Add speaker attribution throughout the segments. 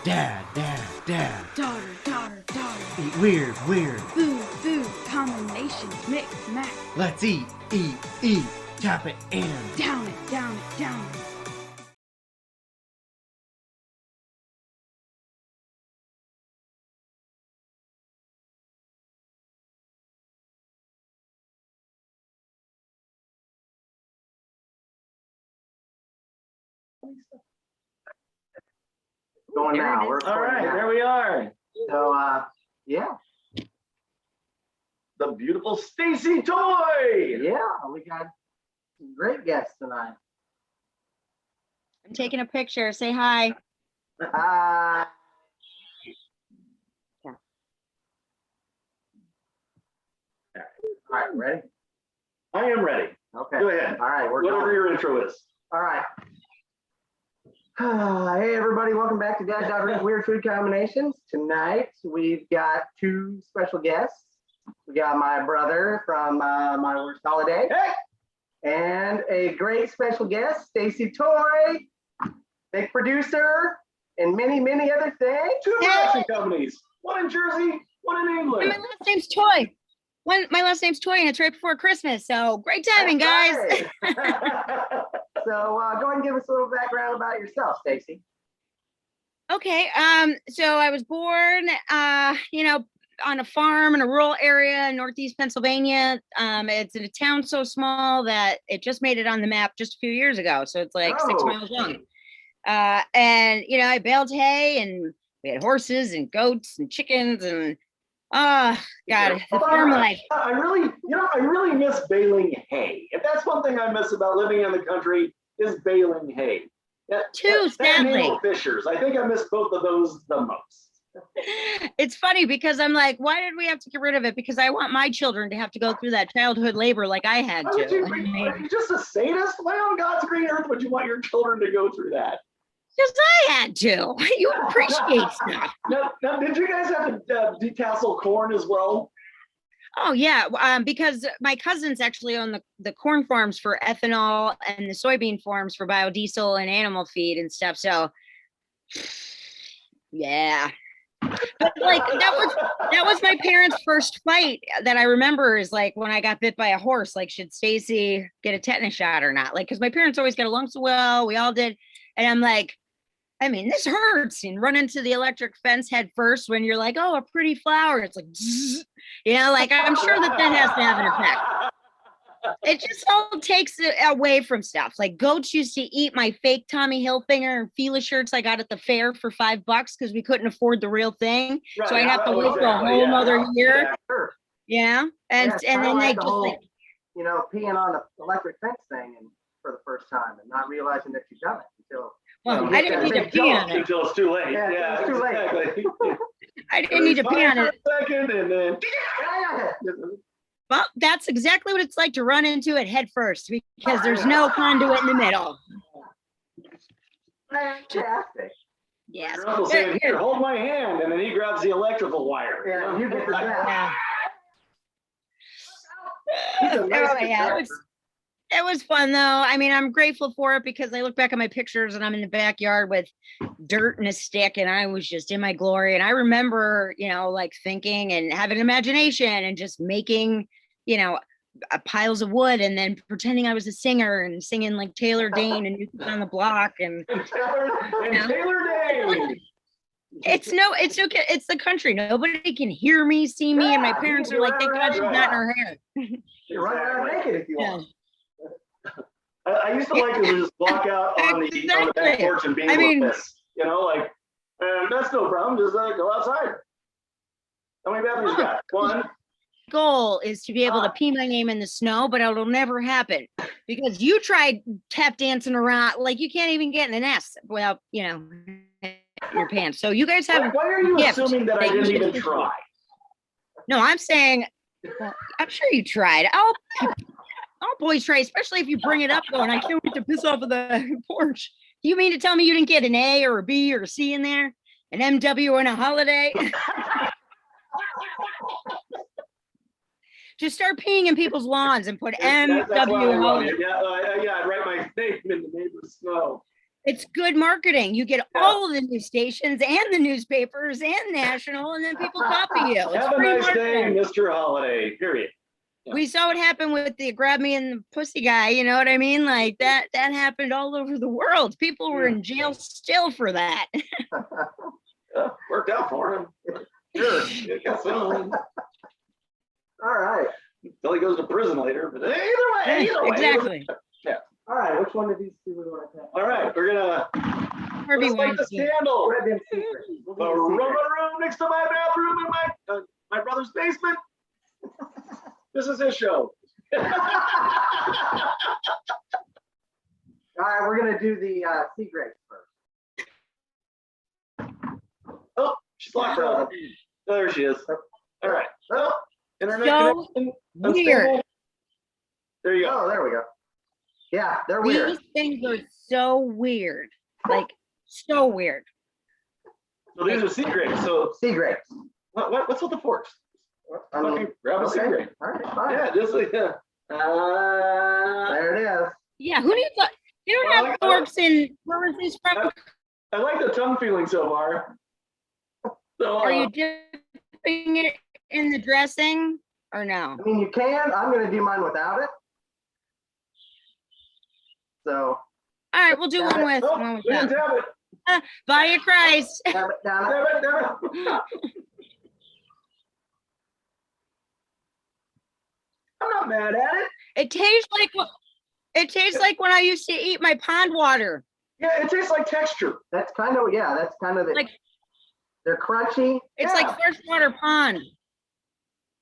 Speaker 1: Dad, dad.
Speaker 2: Daughter, daughter, daughter.
Speaker 1: Eat weird.
Speaker 2: Food, food. Combinations. Mix, match.
Speaker 1: Let's eat. Tap it in.
Speaker 2: Down it, down it, down it.
Speaker 3: Going now. We're
Speaker 4: All right,
Speaker 3: now.
Speaker 4: there we are.
Speaker 3: So, yeah,
Speaker 4: The beautiful Stacey toy.
Speaker 3: yeah, we got some great guests tonight.
Speaker 5: I'm taking a picture. Say hi.
Speaker 3: Uh,
Speaker 5: Yeah.
Speaker 3: all right, ready?
Speaker 4: I am ready.
Speaker 3: Okay.
Speaker 4: Go ahead.
Speaker 3: All right, we're
Speaker 4: Whatever
Speaker 3: going.
Speaker 4: your intro is.
Speaker 3: All right. Hey, everybody, welcome back to Dad Weird Food Combinations. Tonight, we've got two special guests. We got my brother from My Worst Holiday.
Speaker 4: Hey,
Speaker 3: And a great special guest, Stacey Toy, big producer, and many, many other things.
Speaker 4: two production companies. One in Jersey, one in
Speaker 5: And
Speaker 4: England.
Speaker 5: my last name's Toy. My last name's Toy, and it's right before Christmas. So great timing, guys.
Speaker 3: Right. So go ahead and give us a little background about yourself, Stacey.
Speaker 5: Okay. So I was born, on a farm in a rural area in Northeast Pennsylvania. It's in a town so small that it just made it on the map just a few years ago. So it's like 6
Speaker 3: Oh.
Speaker 5: miles long. And I baled hay, and we had horses and goats and chickens and God, the farm life.
Speaker 4: I really miss baling hay. If that's one thing I miss about living in the country is baling hay.
Speaker 5: Sadly.
Speaker 4: And fishers. I think I miss both of those the most.
Speaker 5: It's funny because I'm like, why did we have to get rid of it? Because I want my children to have to go through that childhood labor like I had
Speaker 4: Why would
Speaker 5: to.
Speaker 4: are you just a sadist? Why on God's green earth would you want your children to go through that?
Speaker 5: Because I had to. You appreciate stuff.
Speaker 4: Now, did you guys have to detassel corn as well?
Speaker 5: Oh yeah, because my cousins actually own the corn farms for ethanol and the soybean farms for biodiesel and animal feed and stuff. So yeah. But like that was my parents' first fight that I remember, is like when I got bit by a horse, like, should Stacey get a tetanus shot or not? Like, because my parents always got along so well, we all did. And I'm like, I mean, this hurts, and run into the electric fence head first when you're like, oh, a pretty flower. It's like, zzz. Like, I'm sure that has to have an effect. It just all takes it away from stuff. Like, goats used to eat my fake Tommy Hilfiger and Fila shirts I got at the fair for $5 because we couldn't afford the real thing.
Speaker 4: Right,
Speaker 5: so I'd have to wait for a whole nother year.
Speaker 3: Yeah, sure.
Speaker 5: Yeah. And
Speaker 3: Yeah,
Speaker 5: and then they just
Speaker 3: whole,
Speaker 5: like,
Speaker 3: peeing on the electric fence thing for the first time and not realizing that you've done it until.
Speaker 5: well, I didn't need to pee on it.
Speaker 4: Until it's too late.
Speaker 3: Yeah, it's too late.
Speaker 4: Exactly.
Speaker 5: I didn't need to pee on it.
Speaker 4: For a second, and then
Speaker 5: Well, that's exactly what it's like to run into it head first, because there's no conduit in the middle.
Speaker 3: Fantastic.
Speaker 5: Yes.
Speaker 4: your uncle saying, "Here, hold my hand," and then he grabs the electrical wire.
Speaker 3: Yeah, you get the
Speaker 5: Yeah.
Speaker 3: He's a nice
Speaker 5: Oh, yeah, it was fun though. I mean, I'm grateful for it because I look back at my pictures and I'm in the backyard with dirt and a stick, and I was just in my glory. And I remember, like thinking and having imagination and just making, piles of wood and then pretending I was a singer and singing like Taylor Dane and New Kids on the Block. And
Speaker 4: Taylor Dane.
Speaker 5: it's okay. It's the country. Nobody can hear me, see me, and my parents are like, thank God she's not in her hair.
Speaker 3: You run around naked if you
Speaker 5: Yeah.
Speaker 3: want.
Speaker 4: I used to like to just walk out on the back porch and be this. That's no problem. Just go outside. How many bathrooms you got? One.
Speaker 5: Goal is to be able to pee my name in the snow, but it'll never happen because you tried tap dancing around. Like, you can't even get in the nest without, your pants. So you guys have.
Speaker 4: Why are you assuming that I didn't even try?
Speaker 5: No, I'm saying, well, I'm sure you tried. All boys try, especially if you bring it up going, I can't wait to piss off of the porch. You mean to tell me you didn't get an A or a B or a C in there? An MW and a holiday? Just start peeing in people's lawns and put MW holiday.
Speaker 4: Yeah, I'd write my name in the neighbor's snow.
Speaker 5: It's good marketing. You get all of the news stations and the newspapers and national, and then people copy you. It's
Speaker 4: Have a
Speaker 5: free
Speaker 4: nice day,
Speaker 5: marketing.
Speaker 4: Mr. Holiday. Period. Yeah.
Speaker 5: We saw what happened with the grab me and the pussy guy. You know what I mean? Like that happened all over the world. People were in jail still for that.
Speaker 4: Worked out for him. Sure.
Speaker 3: All right.
Speaker 4: Until he goes to prison later. But either way.
Speaker 5: Exactly.
Speaker 3: All right. Which one of these two we want to take?
Speaker 4: All right, we're gonna
Speaker 5: Harvey
Speaker 4: let's light the
Speaker 5: Weinstein.
Speaker 4: candle.
Speaker 3: Red Dim Secret. We'll do
Speaker 4: The
Speaker 3: the
Speaker 4: room
Speaker 3: secret.
Speaker 4: next to my bathroom in my brother's basement. This is his show.
Speaker 3: All right. We're gonna do the secret first.
Speaker 4: Oh, she's locked up. Oh, there she is. All right. Oh, internet
Speaker 5: So
Speaker 4: connection.
Speaker 5: weird.
Speaker 4: unstable. There you go.
Speaker 3: Oh, there we go. Yeah, they're weird.
Speaker 5: These things are so weird. Like so weird.
Speaker 4: So these are sea grapes. So
Speaker 3: Sea grapes.
Speaker 4: what's with the forks?
Speaker 3: I mean,
Speaker 4: Fucking grab a sea
Speaker 3: okay.
Speaker 4: grape.
Speaker 3: All right, fine.
Speaker 4: Yeah, just like that.
Speaker 3: There it is.
Speaker 5: Yeah, who needs that? You don't
Speaker 4: Well,
Speaker 5: have forks in where was this from?
Speaker 4: I like the tongue feeling so far. So,
Speaker 5: Are you dipping it in the dressing or no?
Speaker 3: I mean, you can. I'm going to do mine without it. So,
Speaker 5: All right, we'll do one with
Speaker 4: oh,
Speaker 5: one
Speaker 4: we didn't
Speaker 5: without.
Speaker 4: have it.
Speaker 5: Body of Christ.
Speaker 3: have it down.
Speaker 4: Damn it. I'm not mad at it.
Speaker 5: It tastes like when I used to eat my pond water.
Speaker 4: Yeah, it tastes like texture.
Speaker 3: That's kind of, yeah, that's kind of it.
Speaker 5: Like
Speaker 3: They're crunchy.
Speaker 5: it's
Speaker 4: Yeah.
Speaker 5: like freshwater pond.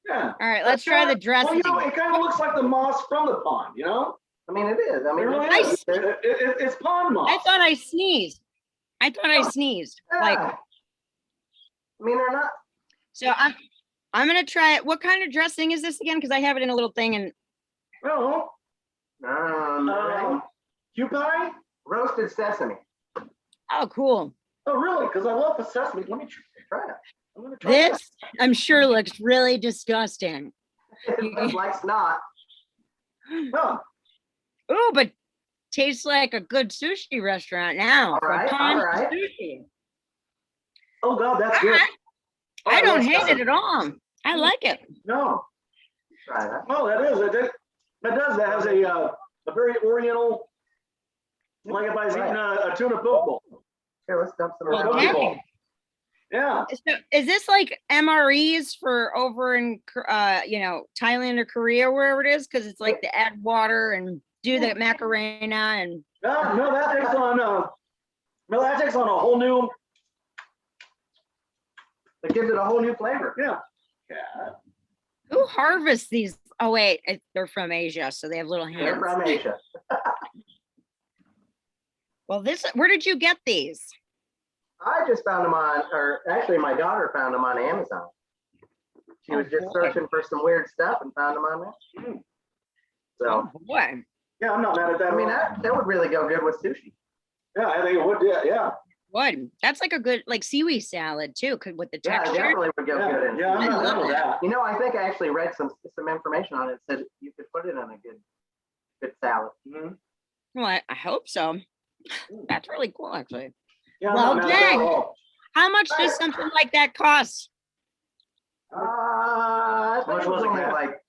Speaker 4: Yeah.
Speaker 5: All right, let's try the
Speaker 4: Well,
Speaker 5: dressing.
Speaker 4: you know, it kind of looks like the moss from the pond, you know?
Speaker 3: I mean, it is. I
Speaker 4: It
Speaker 3: mean,
Speaker 4: really
Speaker 5: I
Speaker 4: is. It's pond moss.
Speaker 5: I thought I sneezed. Like
Speaker 3: yeah. I mean, they're not.
Speaker 5: so I'm gonna try it. What kind of dressing is this again? Because I have it in a little thing and
Speaker 4: Well, Cupine?
Speaker 3: Roasted sesame.
Speaker 5: oh cool.
Speaker 4: Oh, really? Because I love the sesame. Let me
Speaker 3: Try it.
Speaker 4: I'm gonna try
Speaker 5: This I'm sure looks really disgusting.
Speaker 3: It's like snot.
Speaker 4: that. Oh,
Speaker 5: Ooh, but tastes like a good sushi restaurant now.
Speaker 3: All
Speaker 5: from
Speaker 3: right,
Speaker 5: Pond
Speaker 3: all right.
Speaker 5: Sushi.
Speaker 4: oh God, that's good. Oh,
Speaker 5: I don't
Speaker 4: love
Speaker 5: hate
Speaker 4: sesame.
Speaker 5: it at all. I like it.
Speaker 4: No.
Speaker 3: Try that.
Speaker 4: Oh, that is. That does. That has a very oriental, like if I was eating a tuna poke bowl.
Speaker 3: Here, let's dump some
Speaker 5: Well,
Speaker 3: of
Speaker 4: Poke
Speaker 5: yeah.
Speaker 3: that.
Speaker 4: bowl. Yeah.
Speaker 5: So is this like MREs for over in Thailand or Korea or wherever it is? Because it's like to add water and do the Macarena and
Speaker 4: No, that takes on. No, that takes on a whole new.
Speaker 3: It gives it a whole new flavor.
Speaker 4: Yeah. Yeah.
Speaker 5: who harvests these? Oh wait, they're from Asia, so they have little
Speaker 3: They're
Speaker 5: hands.
Speaker 3: from Asia.
Speaker 5: Well, where did you get these?
Speaker 3: I just found them on, or actually, my daughter found them on Amazon. She was
Speaker 5: Oh,
Speaker 3: just
Speaker 5: boy.
Speaker 3: searching for some weird stuff and found them on there.
Speaker 4: Mm.
Speaker 3: So,
Speaker 5: Oh boy.
Speaker 4: Yeah, I'm not mad at that.
Speaker 3: I mean, that would really go good with sushi.
Speaker 4: Yeah, I think it would. Yeah.
Speaker 5: Would. That's like a good like seaweed salad too, with the
Speaker 3: Yeah, it
Speaker 5: texture.
Speaker 3: definitely would go good in.
Speaker 4: Yeah, I'm
Speaker 5: I
Speaker 4: not
Speaker 5: love
Speaker 4: mad with that.
Speaker 3: You know, I think I actually read some information on it. It said you could put it in a good salad.
Speaker 4: Mhm.
Speaker 5: Well, I hope so. That's really cool, actually.
Speaker 4: Yeah, I'm
Speaker 5: Well,
Speaker 4: not mad at that at
Speaker 5: dang.
Speaker 4: all.
Speaker 5: How much does something like that cost?
Speaker 3: I think
Speaker 4: much
Speaker 3: it
Speaker 4: was
Speaker 3: was
Speaker 4: it,
Speaker 3: only
Speaker 4: Kat?
Speaker 3: like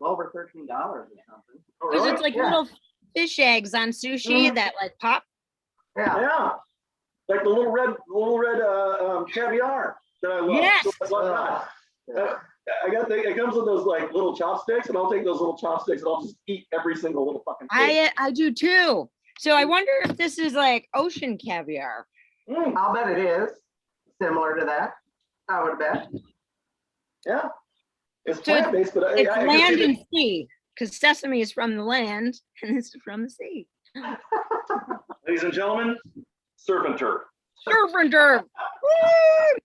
Speaker 3: over $13 or something.
Speaker 4: Oh,
Speaker 5: Because
Speaker 4: really?
Speaker 5: it's like
Speaker 3: Yeah.
Speaker 5: little fish eggs on sushi
Speaker 4: Mhm.
Speaker 5: that like pop.
Speaker 3: Yeah.
Speaker 4: Yeah. Like the little red caviar that I love.
Speaker 5: Yes.
Speaker 4: So I love that. I got it comes with those like little chopsticks, and I'll take those little chopsticks and I'll just eat every single little fucking thing.
Speaker 5: I do too. So I wonder if this is like ocean caviar.
Speaker 4: Mm,
Speaker 3: I'll bet it is similar to that. I would bet.
Speaker 4: yeah. It's
Speaker 5: So it's-
Speaker 4: plant-based, but
Speaker 5: It's
Speaker 4: I
Speaker 5: land
Speaker 4: can
Speaker 5: and sea, because sesame is from the land and this is from the sea.
Speaker 4: ladies and gentlemen, surf and turf.
Speaker 5: Surf and turf. Woo!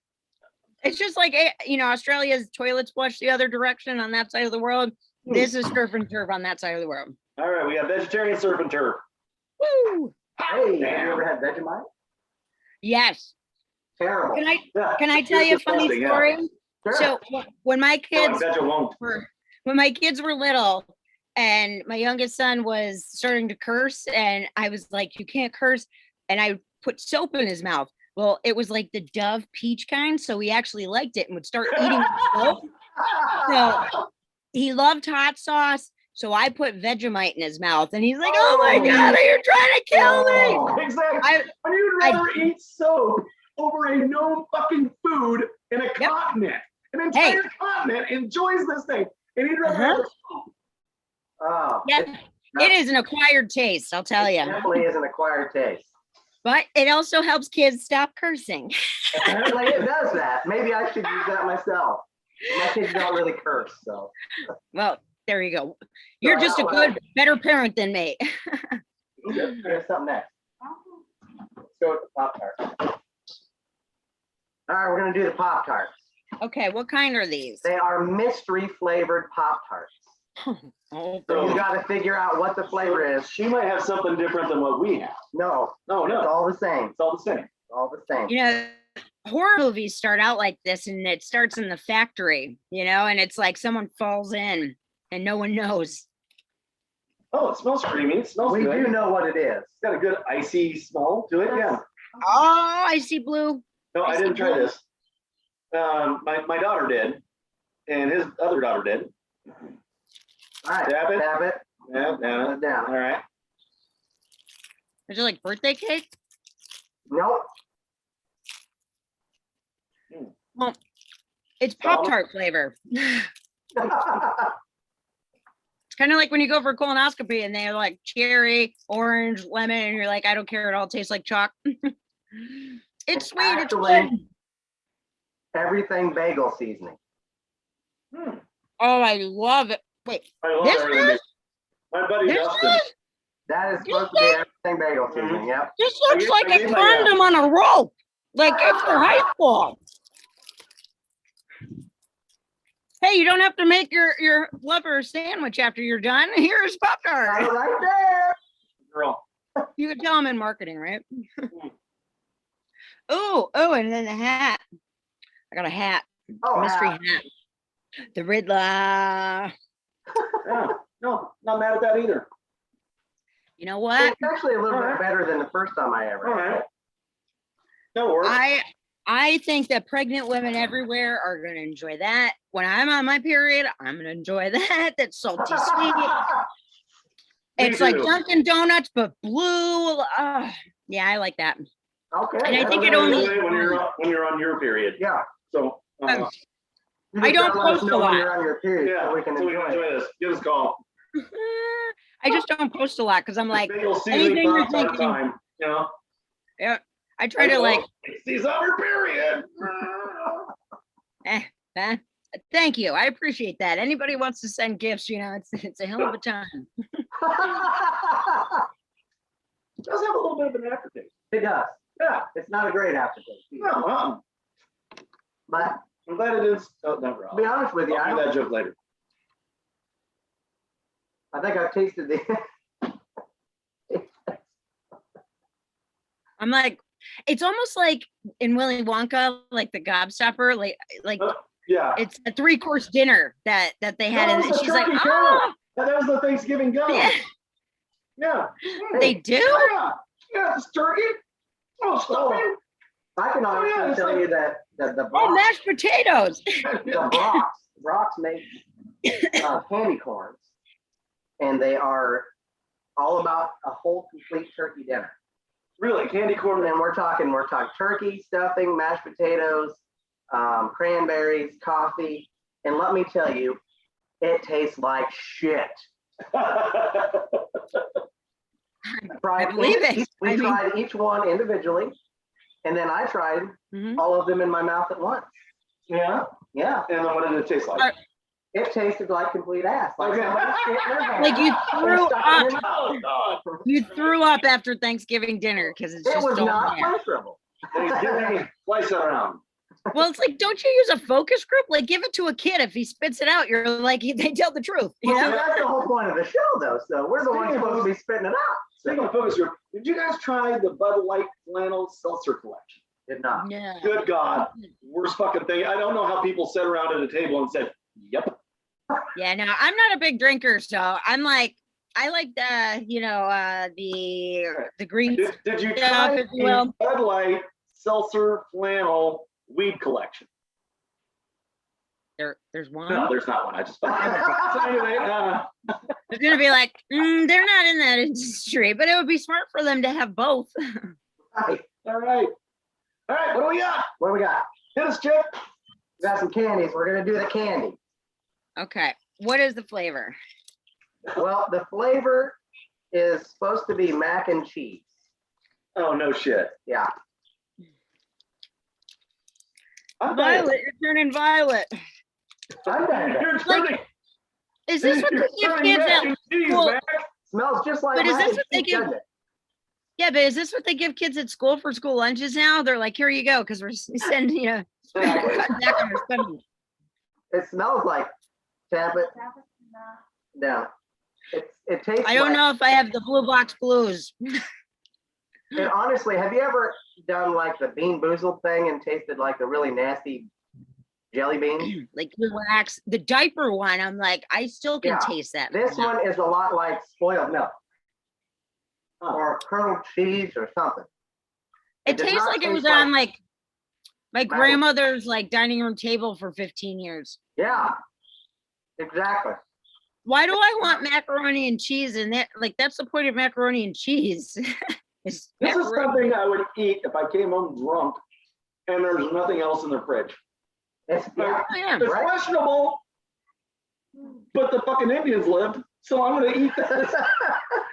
Speaker 5: It's just like Australia's toilets flush the other direction on that side of the world. This is surf and turf on that side of the world.
Speaker 4: All right, we got vegetarian surf and turf.
Speaker 5: Woo!
Speaker 3: Hey, have
Speaker 4: Damn.
Speaker 3: you ever had Vegemite?
Speaker 5: Yes.
Speaker 3: Terrible.
Speaker 4: Yeah.
Speaker 5: Can I tell you a funny
Speaker 4: disgusting, yeah.
Speaker 5: story?
Speaker 3: Sure.
Speaker 5: So when my
Speaker 4: No, I
Speaker 5: kids
Speaker 4: bet you won't.
Speaker 5: when my kids were little and my youngest son was starting to curse and I was like, you can't curse. and I put soap in his mouth. Well, it was like the Dove peach kind, so he actually liked it and would start eating the soap. So he loved hot sauce. So I put Vegemite in his mouth, and he's like, "Oh my God, are you trying to kill me?"
Speaker 4: Exactly. When you'd rather eat soap over a known fucking food in a continent, an entire continent enjoys this thing, and he'd rather have soap.
Speaker 3: Oh,
Speaker 5: Yeah, it is an acquired taste, I'll tell
Speaker 3: it
Speaker 5: you.
Speaker 3: definitely is an acquired taste.
Speaker 5: But it also helps kids stop cursing.
Speaker 3: Apparently it does that. Maybe I should use that myself. My kids don't really curse, so.
Speaker 5: Well, there you go. You're just a good, better parent than me.
Speaker 3: Here's something next. Let's go with the Pop-Tarts. All right, we're gonna do the Pop-Tarts.
Speaker 5: Okay, what kind are these?
Speaker 3: They are mystery flavored Pop-Tarts.
Speaker 5: Oh,
Speaker 3: So you got to figure out what the flavor is.
Speaker 4: She might have something different than what we have.
Speaker 3: No,
Speaker 4: No,
Speaker 3: it's all the same.
Speaker 4: it's all the same.
Speaker 3: All the same.
Speaker 5: you know, horror movies start out like this, and it starts in the factory, and it's like someone falls in and no one knows.
Speaker 4: Oh, it smells creamy. It smells
Speaker 3: We
Speaker 4: good.
Speaker 3: do know what it is.
Speaker 4: It's got a good icy smell to it. Yeah.
Speaker 5: Oh, I see blue.
Speaker 4: No, I didn't try this. My daughter did, and his other daughter did.
Speaker 3: All right,
Speaker 4: Dab it.
Speaker 3: dab it.
Speaker 4: Yeah, yeah.
Speaker 3: Put it down.
Speaker 4: All right.
Speaker 5: Is it like birthday cake?
Speaker 3: Nope.
Speaker 5: Well, it's Pop-Tart flavor. It's kind of like when you go for a colonoscopy and they're like cherry, orange, lemon, and you're like, I don't care, it all tastes like chalk. It's sweet, it's
Speaker 3: Actually,
Speaker 5: good.
Speaker 3: everything bagel seasoning.
Speaker 5: Oh, I love it. Wait,
Speaker 4: I love
Speaker 5: this
Speaker 4: everything.
Speaker 5: is
Speaker 4: My buddy
Speaker 5: this
Speaker 4: Dustin.
Speaker 5: is
Speaker 3: That is supposed to be everything bagel seasoning. Yep.
Speaker 5: this looks
Speaker 4: I
Speaker 5: like a
Speaker 4: gave my,
Speaker 5: condom on a rope, like after high school. Hey, you don't have to make your lover a sandwich after you're done. Here's Pop-Tart.
Speaker 3: Right there.
Speaker 4: Girl.
Speaker 5: You could tell I'm in marketing, right? Oh, and then the hat. I got a hat,
Speaker 3: Oh,
Speaker 5: mystery
Speaker 3: hat.
Speaker 5: hat. The Riddler.
Speaker 4: Yeah. No, not mad at that either.
Speaker 5: You know what?
Speaker 3: It's actually a little
Speaker 4: All
Speaker 3: bit
Speaker 4: right.
Speaker 3: better than the first time I ever
Speaker 4: All
Speaker 3: had
Speaker 4: right.
Speaker 3: it.
Speaker 4: That works.
Speaker 5: I think that pregnant women everywhere are going to enjoy that. When I'm on my period, I'm going to enjoy that. That's salty sweet.
Speaker 4: Me
Speaker 5: It's like
Speaker 4: too.
Speaker 5: Dunkin' Donuts, but blue. Yeah, I like that.
Speaker 3: Okay.
Speaker 5: And I think it
Speaker 4: That's what
Speaker 5: only-
Speaker 4: you say when you're on your period.
Speaker 3: Yeah.
Speaker 4: So
Speaker 5: Um,
Speaker 3: You
Speaker 5: I
Speaker 3: just
Speaker 5: don't
Speaker 3: gotta let us
Speaker 5: post a
Speaker 3: know when
Speaker 5: lot.
Speaker 3: you're on your period
Speaker 4: yeah,
Speaker 3: so we can enjoy it.
Speaker 4: this. Give us a call.
Speaker 5: I just don't post a lot because I'm like,
Speaker 4: Bagel seasoning
Speaker 5: anything you're
Speaker 4: Pop-Tart
Speaker 5: thinking.
Speaker 4: time. You know.
Speaker 5: Yeah, I try to like,
Speaker 4: She's on her period.
Speaker 5: thank you. I appreciate that. Anybody wants to send gifts, it's a hell of a time.
Speaker 4: It does have a little bit of an aftertaste.
Speaker 3: It does.
Speaker 4: Yeah.
Speaker 3: It's not a great aftertaste. either.
Speaker 4: No,
Speaker 3: But
Speaker 4: I'm glad it is. Oh, never.
Speaker 3: to be honest with you,
Speaker 4: I'll do that joke later.
Speaker 3: I think I've tasted the.
Speaker 5: I'm like, it's almost like in Willy Wonka, like the gobstopper, like
Speaker 4: Yeah.
Speaker 5: it's a 3-course dinner that they had,
Speaker 4: No,
Speaker 5: and
Speaker 4: it's a
Speaker 5: she's like,
Speaker 4: turkey
Speaker 5: oh,
Speaker 4: That was the Thanksgiving gum.
Speaker 5: yeah,
Speaker 4: Yeah.
Speaker 5: they do.
Speaker 4: Yeah. Yeah, it's turkey. Oh, stuffing.
Speaker 3: I can honestly
Speaker 4: it's
Speaker 3: tell
Speaker 4: like-
Speaker 3: you that the
Speaker 5: Oh,
Speaker 3: Brock,
Speaker 5: mashed potatoes.
Speaker 3: the Brock's make candy corns, and they are all about a whole complete turkey dinner.
Speaker 4: Really, candy corn.
Speaker 3: And we're talking turkey, stuffing, mashed potatoes, cranberries, coffee, and let me tell you, it tastes like shit.
Speaker 5: I believe it.
Speaker 3: We tried each one individually, and then I tried
Speaker 5: Mhm.
Speaker 3: all of them in my mouth at once.
Speaker 4: Yeah.
Speaker 3: Yeah,
Speaker 4: And then what did it taste like?
Speaker 3: it tasted like complete ass. Like
Speaker 4: Okay.
Speaker 3: somebody shit in their hand
Speaker 5: Like you
Speaker 3: and
Speaker 5: threw
Speaker 3: stuck it in
Speaker 5: up.
Speaker 3: your mouth.
Speaker 4: Oh, God.
Speaker 5: You threw up after Thanksgiving dinner because it's
Speaker 3: It
Speaker 5: just
Speaker 3: was
Speaker 5: all
Speaker 3: not
Speaker 5: there.
Speaker 3: pleasurable.
Speaker 4: Thanksgiving, slice it around.
Speaker 5: Well, it's like, don't you use a focus group? Like, give it to a kid. If he spits it out, you're like, they tell the truth. You
Speaker 3: Well,
Speaker 5: know?
Speaker 3: that's the whole point of the show, though. So we're the ones
Speaker 4: Speaking of-
Speaker 3: supposed to be spitting it out.
Speaker 4: Speaking of focus group, did you guys try the Bud Light flannel seltzer collection?
Speaker 3: Did not.
Speaker 5: Yeah.
Speaker 4: Good God, worst fucking thing. I don't know how people sat around at a table and said, "Yep."
Speaker 5: Yeah. No, I'm not a big drinker, so I'm like, I like the, the green
Speaker 4: Did you
Speaker 5: stuff,
Speaker 4: try
Speaker 5: if you
Speaker 4: the
Speaker 5: will.
Speaker 4: Bud Light Seltzer Flannel Weed Collection?
Speaker 5: There's one.
Speaker 4: No, there's not one. I just so anyway,
Speaker 5: They're gonna be like, they're not in that industry, but it would be smart for them to have both.
Speaker 4: all right. What do we got?
Speaker 3: What do we got?
Speaker 4: Hit us, Chick.
Speaker 3: We got some candies. We're gonna do the candy.
Speaker 5: Okay. What is the flavor?
Speaker 3: Well, the flavor is supposed to be mac and cheese.
Speaker 4: Oh, no shit.
Speaker 3: Yeah.
Speaker 5: Violet, you're turning violet.
Speaker 3: I'm done.
Speaker 4: You're turning,
Speaker 5: Is this what
Speaker 4: you're
Speaker 5: they give
Speaker 4: turning
Speaker 5: kids
Speaker 4: mac
Speaker 5: at
Speaker 4: and cheese,
Speaker 5: school?
Speaker 4: Mac.
Speaker 3: Smells just like
Speaker 5: But is
Speaker 3: mac
Speaker 5: this
Speaker 3: and
Speaker 5: what they
Speaker 3: cheese,
Speaker 5: give-
Speaker 3: doesn't it?
Speaker 5: Yeah, but is this what they give kids at school for school lunches now? They're like, here you go, because we're sending you
Speaker 3: Exactly.
Speaker 5: cutting back on our spending.
Speaker 3: It smells like tablet. No. It tastes
Speaker 5: I don't
Speaker 3: like,
Speaker 5: know if I have the blue box blues.
Speaker 3: And honestly, have you ever done like the Bean Boozled thing and tasted like the really nasty jelly beans?
Speaker 5: Like relax. The diaper one, I'm like, I still can
Speaker 3: Yeah.
Speaker 5: taste that.
Speaker 3: This one is a lot like spoiled milk or curdled cheese or something.
Speaker 5: It
Speaker 3: does
Speaker 5: tastes
Speaker 3: not
Speaker 5: like it was
Speaker 3: taste
Speaker 5: on like my
Speaker 3: Mac-
Speaker 5: grandmother's like dining room table for 15 years.
Speaker 3: Yeah, exactly.
Speaker 5: Why do I want macaroni and cheese? And that, like, that's the point of macaroni and cheese.
Speaker 4: This is something I would eat if I came home drunk and there's nothing else in the fridge.
Speaker 3: It's, yeah,
Speaker 5: Oh, yeah.
Speaker 4: It's
Speaker 3: Right.
Speaker 4: questionable, but the fucking Indians lived, so I'm gonna eat this.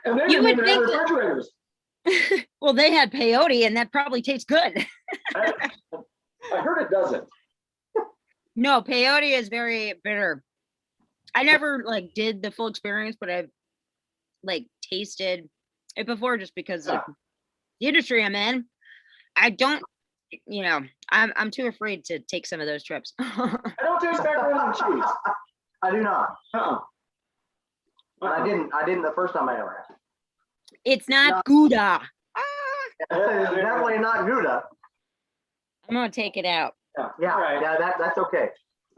Speaker 4: And they
Speaker 5: You
Speaker 4: didn't
Speaker 5: would
Speaker 4: even have
Speaker 5: think that-
Speaker 4: refrigerators.
Speaker 5: Well, they had peyote, and that probably tastes good.
Speaker 4: I heard it doesn't.
Speaker 5: No, peyote is very bitter. I never like did the full experience, but I've like tasted it before just because of the industry I'm in. I don't, I'm too afraid to take some of those trips.
Speaker 4: I don't taste macaroni and cheese.
Speaker 3: I do not.
Speaker 4: Uh-uh.
Speaker 3: And I didn't the first time I ever had.
Speaker 5: It's not
Speaker 3: No.
Speaker 5: Gouda.
Speaker 3: It's definitely not Gouda.
Speaker 5: I'm gonna take it out.
Speaker 3: Yeah,
Speaker 4: All right.
Speaker 3: yeah, that's okay.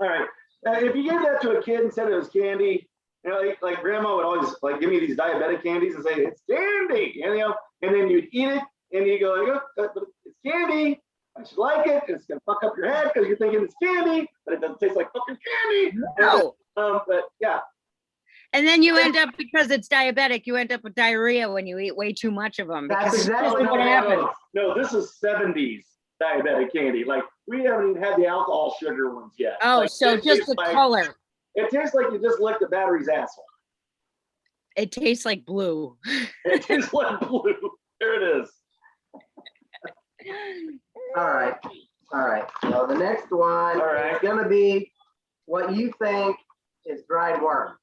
Speaker 4: All right. If you gave that to a kid and said it was candy, like grandma would always like give me these diabetic candies and say it's candy, and then you'd eat it and you go, like, oh, but it's candy. I should like it. It's gonna fuck up your head because you're thinking it's candy, but it doesn't taste like fucking candy.
Speaker 5: No.
Speaker 4: But yeah.
Speaker 5: And then you end up, because it's diabetic, you end up with diarrhea when you eat way too much of them.
Speaker 3: That's
Speaker 5: Because
Speaker 3: exactly
Speaker 5: what happens.
Speaker 4: No, this is 70s diabetic candy. Like we haven't even had the alcohol sugar ones yet.
Speaker 5: Oh,
Speaker 4: Like,
Speaker 5: so
Speaker 4: it
Speaker 5: just
Speaker 4: tastes
Speaker 5: the
Speaker 4: like-
Speaker 5: color.
Speaker 4: It tastes like you just licked the battery's asshole.
Speaker 5: It tastes like blue.
Speaker 4: It tastes like blue. There it is.
Speaker 3: All right. So the next one
Speaker 4: All right.
Speaker 3: is gonna be what you think is dried worms.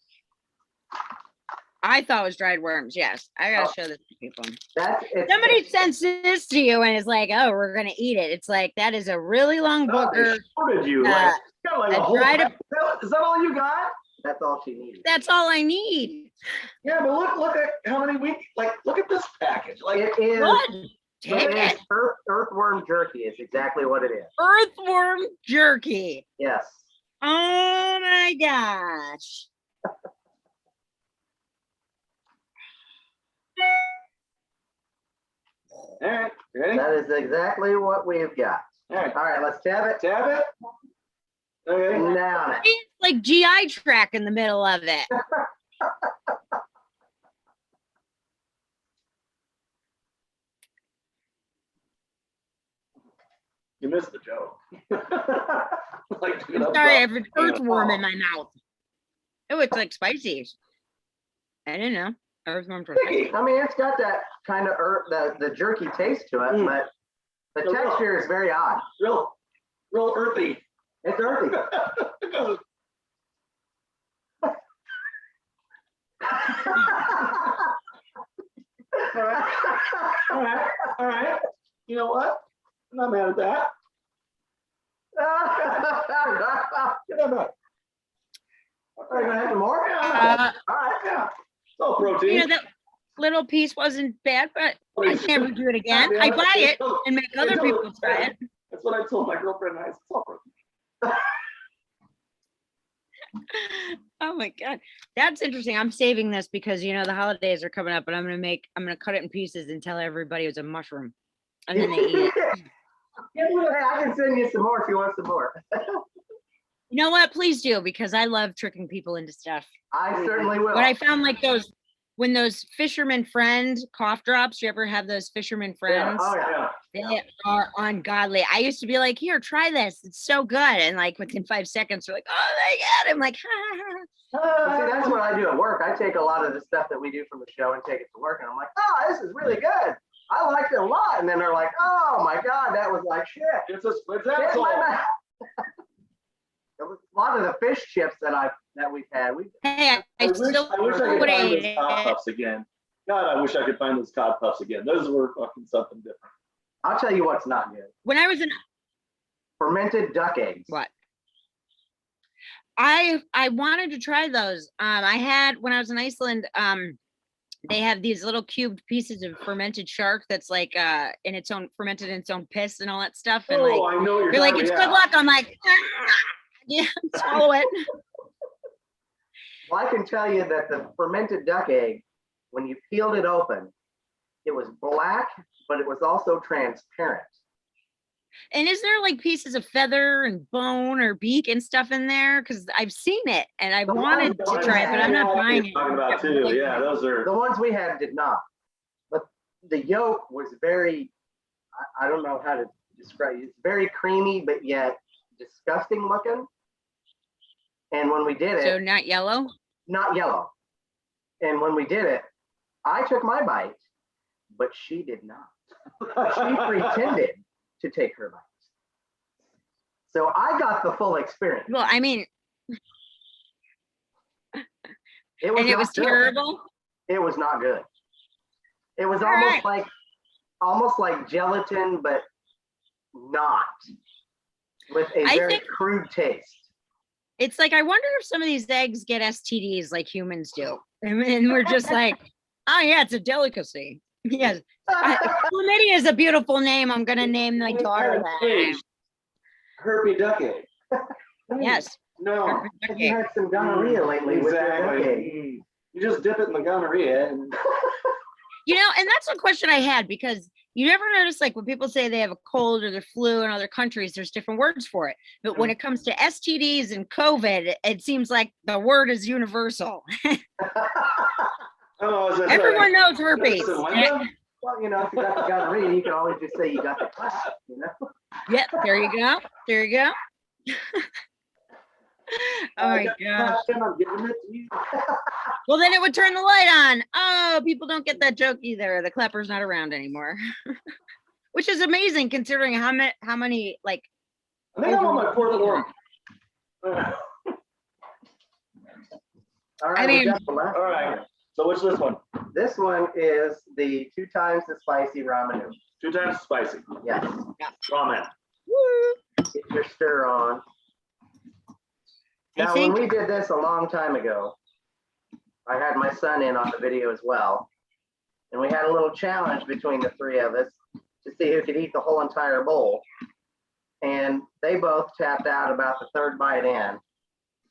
Speaker 5: I thought it was dried worms. Yes, I gotta show this to people. Somebody sends this to you and is like, "Oh, we're gonna eat it." It's like that is a really long
Speaker 4: Oh, they
Speaker 5: booger.
Speaker 4: shorted you.
Speaker 5: Uh,
Speaker 4: Got like
Speaker 5: I
Speaker 4: a whole
Speaker 5: tried
Speaker 4: pack. Is that all you got?
Speaker 3: That's all she needs.
Speaker 5: That's all I need.
Speaker 4: Yeah, but look at how many look at this package. Like
Speaker 3: It is.
Speaker 5: Good. Take
Speaker 3: It is
Speaker 5: it.
Speaker 3: earthworm jerky. Is exactly what it is.
Speaker 5: Earthworm jerky.
Speaker 3: Yes.
Speaker 5: Oh my gosh.
Speaker 4: all right, ready?
Speaker 3: That is exactly what we've got.
Speaker 4: All right.
Speaker 3: All right, let's tab it.
Speaker 4: Tap it. Okay.
Speaker 3: Down it.
Speaker 5: It's like GI track in the middle of it.
Speaker 4: You missed the joke. Like,
Speaker 5: I'm sorry, I have an earthworm in my mouth. Oh, it's like spicy. I didn't know. Earthworms were spicy.
Speaker 3: I mean, it's got that kind of the jerky taste to it, but the
Speaker 4: So
Speaker 3: texture is very odd.
Speaker 4: real earthy.
Speaker 3: It's earthy.
Speaker 4: All right. You know what? I'm not mad at that. Get that back.
Speaker 3: Are you gonna have some more?
Speaker 5: Uh,
Speaker 3: All right.
Speaker 4: Yeah. It's all protein.
Speaker 5: that little piece wasn't bad, but I'd never do it again.
Speaker 4: Yeah,
Speaker 5: I buy it
Speaker 4: it's-
Speaker 5: and make other
Speaker 4: it's-
Speaker 5: people try it.
Speaker 4: That's what I told my girlfriend. It's all protein.
Speaker 5: Oh my God. That's interesting. I'm saving this because the holidays are coming up, and I'm gonna cut it in pieces and tell everybody it was a mushroom. And then they eat it.
Speaker 3: Hey, I can send you some more if you want some more.
Speaker 5: You know what? Please do, because I love tricking people into stuff.
Speaker 3: I certainly will.
Speaker 5: But I found like those fisherman friend cough drops. You ever have those fisherman friends?
Speaker 3: Oh yeah.
Speaker 5: They are ungodly. I used to be like, here, try this. It's so good. And like within 5 seconds, they're like, oh my God. I'm like, ha, ha,
Speaker 3: Well, see, that's what I do at work. I take a lot of the stuff that we do from the show and take it to work, and I'm like, oh, this is really good. I liked it a lot. And then they're like, oh my God, that was like shit.
Speaker 4: It's
Speaker 3: Shit in my mouth. It was a lot of the fish chips that we've had.
Speaker 5: Hey,
Speaker 4: I wish I could
Speaker 5: would
Speaker 4: find
Speaker 5: eat
Speaker 4: those cod
Speaker 5: it.
Speaker 4: puffs again. God, I wish I could find those cod puffs again. Those were fucking something different.
Speaker 3: I'll tell you what's not good.
Speaker 5: When I was in
Speaker 3: Fermented duck eggs.
Speaker 5: what? I wanted to try those. I had when I was in Iceland, they have these little cubed pieces of fermented shark that's like in its own fermented in its own piss and all that stuff. And
Speaker 4: Oh, I know what you're
Speaker 5: you're like,
Speaker 4: talking
Speaker 5: it's
Speaker 4: about.
Speaker 5: good luck. I'm like, yeah, swallow it.
Speaker 3: Well, I can tell you that the fermented duck egg, when you peeled it open, it was black, but it was also transparent.
Speaker 5: And is there like pieces of feather and bone or beak and stuff in there? Because I've seen it and I
Speaker 3: The
Speaker 5: wanted
Speaker 3: ones
Speaker 5: to try it, but I'm not buying it.
Speaker 4: Talking about too. Yeah, those are.
Speaker 3: The ones we had did not. But the yolk was very, I don't know how to describe it. It's very creamy, but yet disgusting looking. And when we did
Speaker 5: So
Speaker 3: it,
Speaker 5: not yellow?
Speaker 3: not yellow. And when we did it, I took my bite, but she did not. She pretended to take her bite. So I got the full experience.
Speaker 5: Well, I mean,
Speaker 3: It was
Speaker 5: and it
Speaker 3: not
Speaker 5: was
Speaker 3: good.
Speaker 5: terrible.
Speaker 3: It was not good. It was
Speaker 5: All
Speaker 3: almost like gelatin, but not with a
Speaker 5: I
Speaker 3: very
Speaker 5: think-
Speaker 3: crude taste.
Speaker 5: It's like, I wonder if some of these eggs get STDs like humans do. And we're just like, oh yeah, it's a delicacy. Yes. Chlamydia is a beautiful name. I'm going to name my daughter that.
Speaker 4: Herpy duck egg.
Speaker 5: Yes.
Speaker 4: No.
Speaker 3: You had some gonorrhea lately with your duck egg.
Speaker 4: Exactly. You just dip it in the gonorrhea and
Speaker 5: And that's a question I had, because you never notice, like when people say they have a cold or the flu in other countries, there's different words for it. But when it comes to STDs and COVID, it seems like the word is universal. Everyone knows herpes.
Speaker 3: Well, if you got the gonorrhea, you can always just say you got the clap,
Speaker 5: Yep, there you go. There you go. Oh my God.
Speaker 4: I'm giving it to you.
Speaker 5: Well, then it would turn the light on. Oh, people don't get that joke either. The clapper's not around anymore. Which is amazing considering how many like.
Speaker 4: I think I'm on my fourth one.
Speaker 3: All right,
Speaker 5: I mean-
Speaker 3: we got the last
Speaker 4: All right. So what's this one?
Speaker 3: This one is the 2 times the spicy ramen noodle.
Speaker 4: 2 times spicy.
Speaker 3: Yes.
Speaker 4: Ramen.
Speaker 5: Woo.
Speaker 3: Get your stir on.
Speaker 5: I
Speaker 3: Now,
Speaker 5: think-
Speaker 3: when we did this a long time ago, I had my son in on the video as well. And we had a little challenge between the 3 of us to see who could eat the whole entire bowl. And they both tapped out about the 3rd bite in.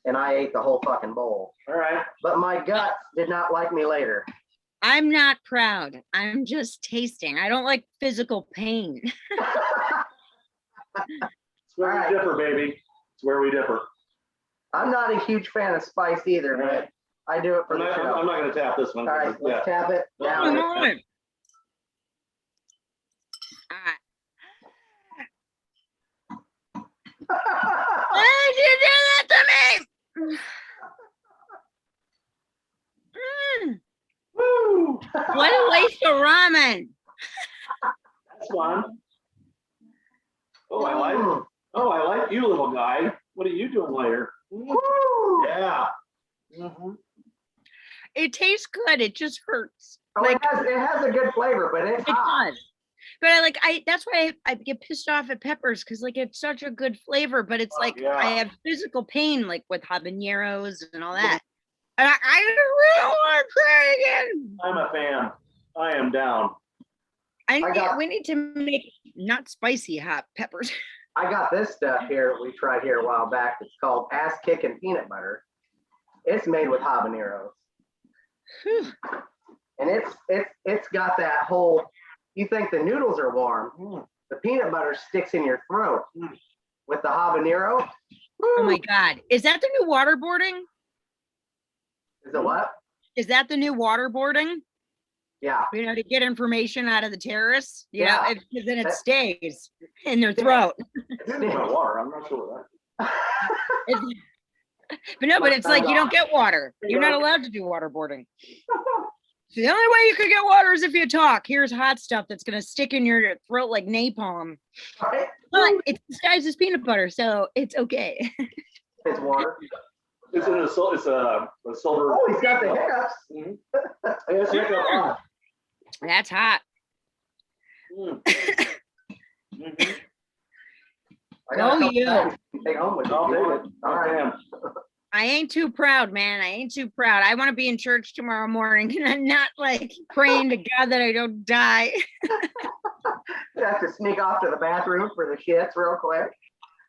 Speaker 3: And I ate the whole fucking bowl.
Speaker 4: All right.
Speaker 3: But my guts did not like me later.
Speaker 5: I'm not proud. I'm just tasting. I don't like physical pain.
Speaker 4: It's where
Speaker 3: All right.
Speaker 4: we differ, baby. It's where we differ.
Speaker 3: I'm not a huge fan of spice either,
Speaker 4: All right.
Speaker 3: but I do it for
Speaker 4: I'm
Speaker 3: the
Speaker 4: not,
Speaker 3: show.
Speaker 4: I'm not going to tap this one.
Speaker 3: All right, let's tap it
Speaker 5: Come
Speaker 3: down.
Speaker 5: on. All right. Why did you do that to me?
Speaker 4: Woo!
Speaker 5: What a waste of ramen.
Speaker 4: That's fun. Oh, I like you, little guy. What are you doing later?
Speaker 3: Woo!
Speaker 4: Yeah.
Speaker 5: It tastes good. It just hurts.
Speaker 3: Oh,
Speaker 5: Like,
Speaker 3: it has a good flavor, but it's
Speaker 5: it
Speaker 3: hot.
Speaker 5: does. But that's why I get pissed off at peppers, because like it's such a good flavor, but it's like
Speaker 4: yeah.
Speaker 5: I have physical pain like with habaneros and all that. And I really want to try it again.
Speaker 4: I'm a fan. I am down.
Speaker 5: We need to make not spicy hot peppers.
Speaker 3: I got this stuff here we tried here a while back. It's called ass kicking peanut butter. It's made with habaneros.
Speaker 5: Whew.
Speaker 3: And it's got that whole, you think the noodles are warm, the peanut butter sticks in your throat with the habanero.
Speaker 5: Oh my God. Is that the new waterboarding?
Speaker 3: Is it what?
Speaker 5: Is that the new waterboarding?
Speaker 3: Yeah.
Speaker 5: You know, to get information out of the terrorits? You
Speaker 3: Yeah.
Speaker 5: know, because then it stays in their throat.
Speaker 4: It's in my water. I'm not sure what
Speaker 5: It's- But no, but it's like you don't get water. You're not allowed to do waterboarding. So the only way you could get water is if you talk. Here's hot stuff that's gonna stick in your throat like napalm.
Speaker 3: Right?
Speaker 5: But it's disguised as peanut butter, so it's okay.
Speaker 3: It's water.
Speaker 4: It's in a silver.
Speaker 3: Oh, he's got the hiccups.
Speaker 4: Yes, hiccup.
Speaker 5: That's hot.
Speaker 4: Mm.
Speaker 3: I got a
Speaker 5: Oh,
Speaker 3: couple
Speaker 5: you.
Speaker 3: bags to take home with you.
Speaker 4: I'll
Speaker 3: You
Speaker 4: take
Speaker 3: want
Speaker 4: it.
Speaker 3: All right.
Speaker 5: I ain't too proud, man. I ain't too proud. I want to be in church tomorrow morning and I'm not like praying to God that I don't die.
Speaker 3: You have to sneak off to the bathroom for the shits real quick.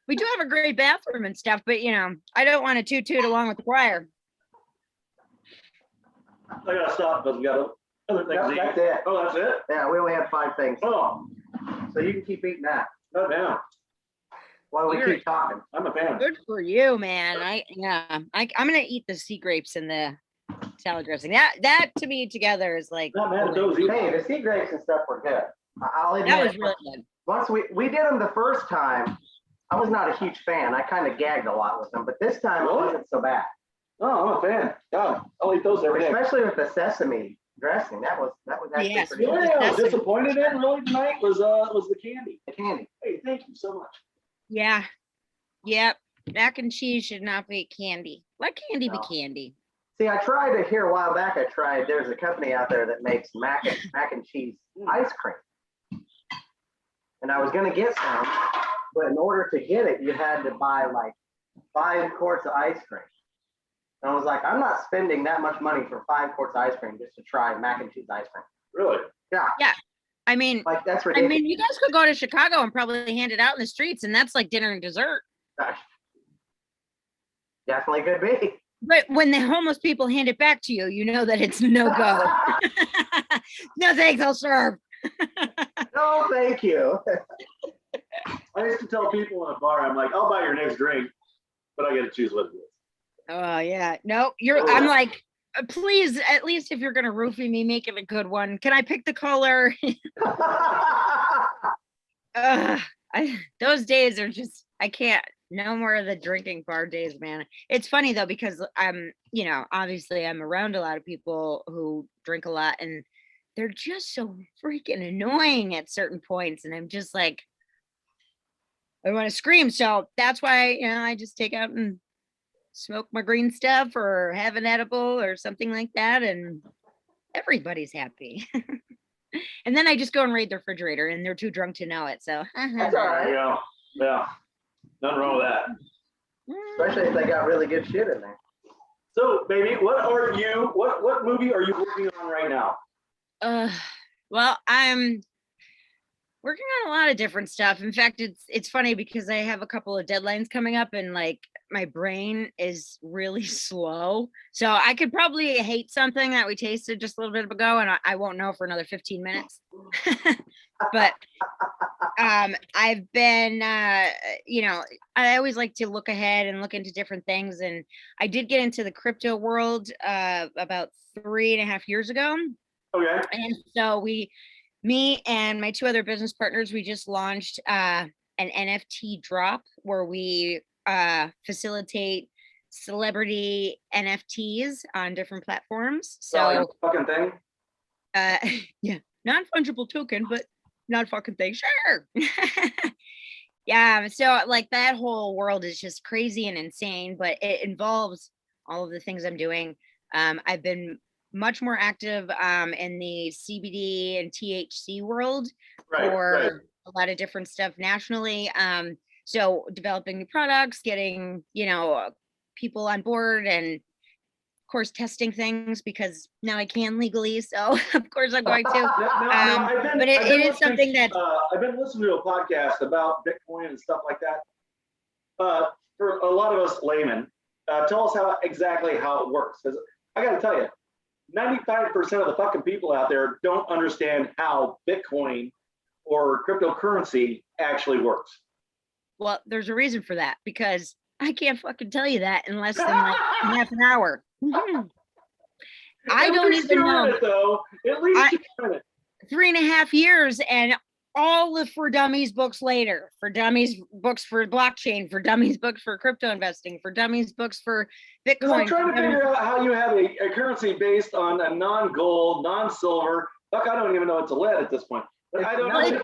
Speaker 5: We do have a great bathroom and stuff, but you know, I don't want to toot along with the choir.
Speaker 4: I gotta stop because we got other things to eat.
Speaker 3: That's it.
Speaker 4: Oh, that's it?
Speaker 3: Yeah, we only had 5 things.
Speaker 4: Oh,
Speaker 3: So you can keep eating that
Speaker 4: oh, damn.
Speaker 3: while we
Speaker 5: You're-
Speaker 3: keep talking.
Speaker 4: I'm a fan.
Speaker 5: Good for you, man. I'm gonna eat the sea grapes and the salad dressing. That to me together is like
Speaker 4: Not mad at those either.
Speaker 3: Hey, the sea grapes and stuff were good. I'll admit.
Speaker 5: that was really good.
Speaker 3: Once we did them the first time, I was not a huge fan. I kind of gagged a lot with them, but this time it wasn't so bad.
Speaker 4: Oh, I'm a fan. God, I'll eat those every day.
Speaker 3: Especially with the sesame dressing. That was actually
Speaker 5: Yes.
Speaker 3: pretty
Speaker 4: The
Speaker 3: good.
Speaker 4: only thing I was disappointed in really tonight was the candy.
Speaker 3: The candy.
Speaker 4: Hey, thank you so much.
Speaker 5: Yeah. Yep. Mac and cheese should not be candy. Let candy be
Speaker 3: No.
Speaker 5: candy.
Speaker 3: See, I tried it here a while back. There's a company out there that makes mac and cheese ice cream. And I was gonna get some, but in order to get it, you had to buy like 5 quarts of ice cream. And I was like, I'm not spending that much money for 5 quarts of ice cream just to try mac and cheese ice cream.
Speaker 4: Really?
Speaker 5: I mean,
Speaker 3: Like that's ridiculous.
Speaker 5: you guys could go to Chicago and probably hand it out in the streets, and that's like dinner and dessert.
Speaker 3: Gosh. Definitely could be.
Speaker 5: But when the homeless people hand it back to you, you know that it's no go. No thanks, I'll serve.
Speaker 3: No, thank you.
Speaker 4: I used to tell people in a bar, I'm like, I'll buy your next drink, but I got to choose what it is.
Speaker 5: Oh yeah, no,
Speaker 3: Oh,
Speaker 5: I'm
Speaker 3: yeah.
Speaker 5: like, please, at least if you're gonna roofie me, make it a good one. Can I pick the color? Those days are just, I can't. No more of the drinking bar days, man. It's funny though, because obviously I'm around a lot of people who drink a lot and they're just so freaking annoying at certain points. And I'm just like, I want to scream. So that's why, I just take out and smoke my green stuff or have an edible or something like that. And everybody's happy. And then I just go and raid the refrigerator and they're too drunk to know it. So
Speaker 3: That's all right.
Speaker 4: Yeah. Nothing wrong with that.
Speaker 3: Especially if they got really good shit in there.
Speaker 4: So, baby, what movie are you working on right now?
Speaker 5: Well, I'm working on a lot of different stuff. In fact, it's funny because I have a couple of deadlines coming up and like my brain is really slow. So I could probably hate something that we tasted just a little bit ago and I won't know for another 15 minutes. But I've been, I always like to look ahead and look into different things. And I did get into the crypto world about 3.5 years ago.
Speaker 4: Okay.
Speaker 5: And so me and my 2 other business partners, we just launched an NFT drop where we facilitate celebrity NFTs on different platforms. So
Speaker 4: fucking thing.
Speaker 5: yeah, non-fungible token, but not fucking thing. Sure. Yeah. So like that whole world is just crazy and insane, but it involves all of the things I'm doing. I've been much more active in the CBD and THC world for a lot of different stuff nationally. So developing new products, getting, people on board and of course testing things because now I can legally. So of course I'm going to. But it is something that
Speaker 4: I've been listening to a podcast about Bitcoin and stuff like that. For a lot of us laymen, Tell us exactly how it works. Because I got to tell you, 95% of the fucking people out there don't understand how Bitcoin or cryptocurrency actually works.
Speaker 5: Well, there's a reason for that, because I can't fucking tell you that in less than like half an hour. I don't even know.
Speaker 4: It, though. At least you're in it.
Speaker 5: 3.5 years, and all the For Dummies books later. For Dummies books for blockchain, For Dummies books for crypto investing, For Dummies books for Bitcoin.
Speaker 4: I'm trying to figure out how you have a currency based on a non-gold, non-silver. Fuck, I don't even know it's a lead at this point. But I don't know.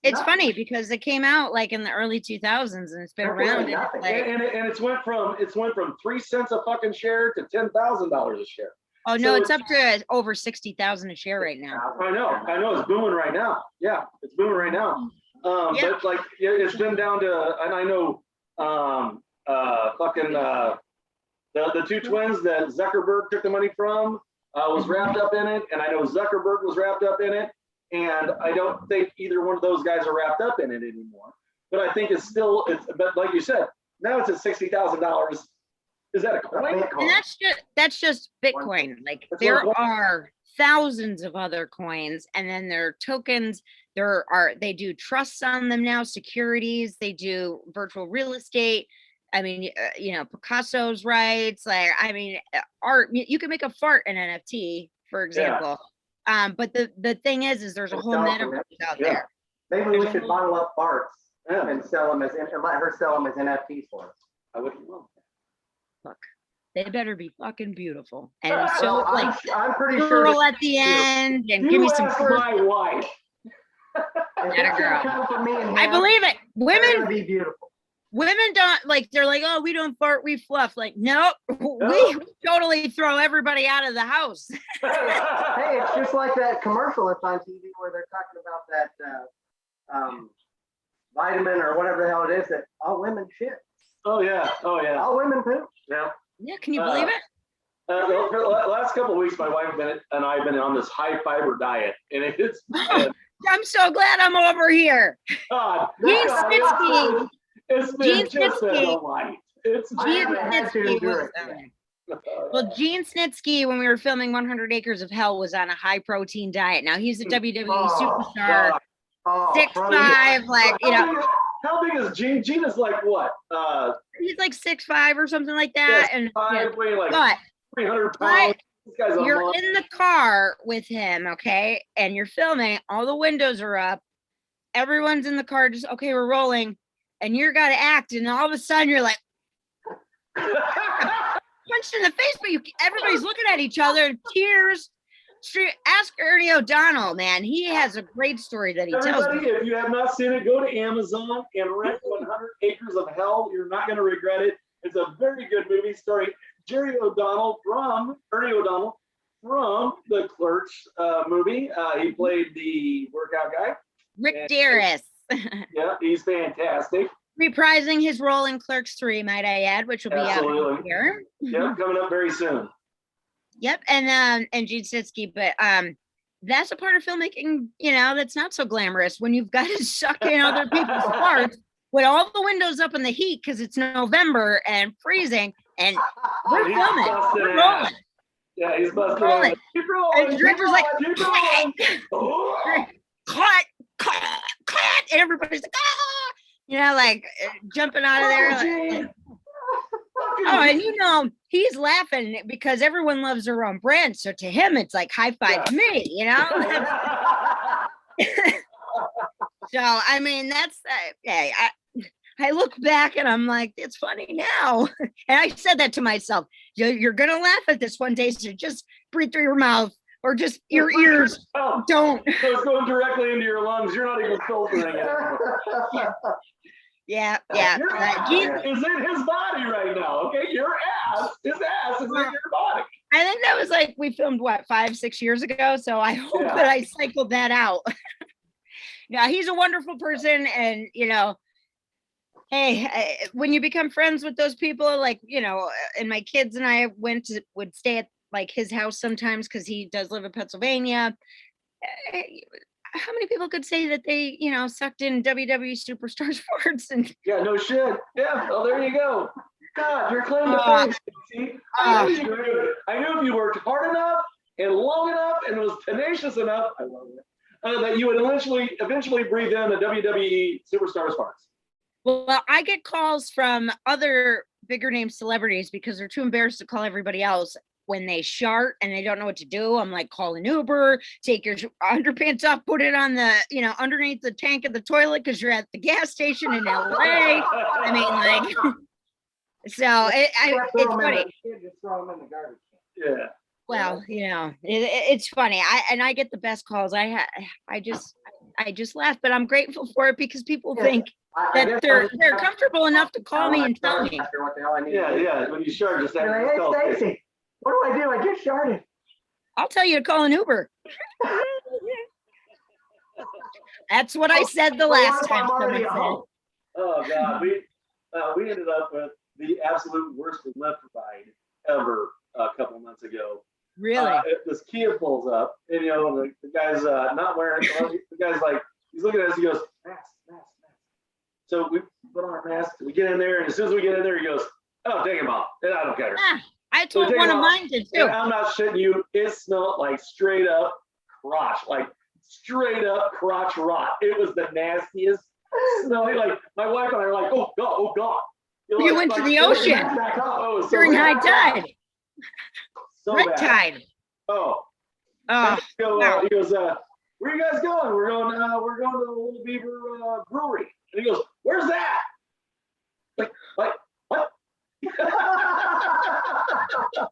Speaker 5: It's funny because it came out like in the early 2000s, and it's been around.
Speaker 4: And it's went from 3 cents a fucking share to $10,000 a share.
Speaker 5: Oh no, it's up to over 60,000 a share right now.
Speaker 4: I know, it's booming right now. Yeah, it's booming right now. But like it's been down to, and I know, the two twins that Zuckerberg took the money from was wrapped up in it, and I know Zuckerberg was wrapped up in it, and I don't think either one of those guys are wrapped up in it anymore. But I think but like you said, now it's at $60,000. Is that a coin?
Speaker 5: And that's just Bitcoin. Like there are thousands of other coins, and then there are tokens. They do trusts on them now, securities. They do virtual real estate. I mean, Picasso's rights. Like, I mean, art. You can make a fart an NFT, for example. Yeah. But the thing is there's a whole metaverse out there.
Speaker 3: Maybe we should bottle up farts and sell them and let her sell them as NFTs for us.
Speaker 4: I would love that.
Speaker 5: Look, they better be fucking beautiful. And so, like,
Speaker 3: I'm pretty
Speaker 5: girl
Speaker 3: sure
Speaker 5: at the end, and give me some.
Speaker 4: My wife.
Speaker 5: That a girl.
Speaker 3: For me and
Speaker 5: I believe it. Women
Speaker 3: be beautiful.
Speaker 5: Women don't like. They're like, oh, we don't fart, we fluff. Like, nope, we totally throw everybody out of the house.
Speaker 3: Hey, it's just like that commercial that's on TV where they're talking about that vitamin or whatever the hell it is that all women shit.
Speaker 4: Oh yeah.
Speaker 3: All women poop.
Speaker 4: Yeah.
Speaker 5: Yeah, can you believe it?
Speaker 4: For the last couple of weeks, my wife and I have been on this high fiber diet, and it's.
Speaker 5: I'm so glad I'm over here.
Speaker 4: God,
Speaker 5: Gene Snitsky.
Speaker 4: It's been just a delight.
Speaker 5: Well, Gene Snitsky, when we were filming 100 Acres of Hell, was on a high protein diet. Now he's a WWE superstar, 6'5", like
Speaker 4: How big is Gene? Gene is like what?
Speaker 5: He's like 6'5" or something like that, and
Speaker 4: weighing like 300 pounds. This guy's
Speaker 5: you're in the car with him, okay, and you're filming. All the windows are up. Everyone's in the car. Just okay, we're rolling, and you're got to act, and all of a sudden you're like punched in the face, but everybody's looking at each other, and tears. Ask Ernie O'Donnell, man. He has a great story that he tells me.
Speaker 4: If you have not seen it, go to Amazon and rent 100 Acres of Hell. You're not going to regret it. It's a very good movie starring Ernie O'Donnell from the Clerks movie. He played the workout guy.
Speaker 5: Rick Darris.
Speaker 4: Yeah, he's fantastic.
Speaker 5: Reprising his role in Clerks 3, might I add, which will be out here.
Speaker 4: Yep, coming up very soon.
Speaker 5: Yep, and Gene Snitsky, but that's a part of filmmaking, that's not so glamorous when you've got to suck in other people's parts with all the windows up in the heat because it's November and freezing, and we're filming, we're rolling.
Speaker 4: Yeah, he's busting.
Speaker 5: Rolling.
Speaker 4: Keep rolling.
Speaker 5: And the director's like,
Speaker 4: cut.
Speaker 5: cut, and everybody's like, like jumping out of there. Oh, and he's laughing because everyone loves their own brand. So to him, it's like high five me, So I mean, that's okay. I look back and I'm like, it's funny now. And I said that to myself. You're gonna laugh at this one day, so just breathe through your mouth or just your ears. Don't.
Speaker 4: So it's going directly into your lungs. You're not even filtering it.
Speaker 5: Yeah.
Speaker 4: Gene is in his body right now. Okay, his ass is in your body.
Speaker 5: I think that was like we filmed 5-6 years ago. So I hope that I cycled that out. Yeah, he's a wonderful person, and hey, when you become friends with those people, like and my kids and I would stay at like his house sometimes because he does live in Pennsylvania. How many people could say that they, sucked in WWE superstars farts and
Speaker 4: no shit. Yeah, well there you go. God, your claim to fame, Stacey. I knew if you worked hard enough and long enough and was tenacious enough, I love it, that you would eventually breathe in a WWE superstar sparks.
Speaker 5: Well, I get calls from other bigger name celebrities because they're too embarrassed to call everybody else when they shart and they don't know what to do. I'm like, call an Uber, take your underpants off, put it on the, underneath the tank of the toilet because you're at the gas station in LA. I mean, like, so it's funny.
Speaker 3: Just throw them in the garbage can.
Speaker 4: Yeah.
Speaker 5: Well, it's funny. I get the best calls. I just laugh, but I'm grateful for it because people think that they're comfortable enough to call me and tell me.
Speaker 3: What the hell I need.
Speaker 4: Yeah. When you shart, just
Speaker 3: Hey, Stacey, what do I do? I just sharted.
Speaker 5: I'll tell you to call an Uber. That's what I said the last time someone said.
Speaker 4: Oh God, we ended up with the absolute worst lift ride ever a couple of months ago.
Speaker 5: Really?
Speaker 4: This Kia pulls up, and the guy's not wearing. The guy's like, he's looking at us. He goes, mask. So we put on our masks. We get in there, and as soon as we get in there, he goes, "Oh, take him off." And I don't care.
Speaker 5: I told one of mine to too.
Speaker 4: And I'm not shitting you. It smelled like straight up crotch rot. It was the nastiest smelling. Like my wife and I were like, "Oh God."
Speaker 5: You went to the ocean during high tide.
Speaker 4: So
Speaker 5: Red
Speaker 4: bad.
Speaker 5: tide.
Speaker 4: Oh.
Speaker 5: Oh.
Speaker 4: He goes, where are you guys going? We're going to the Little Beaver Brewery. And he goes, where's that? Like what?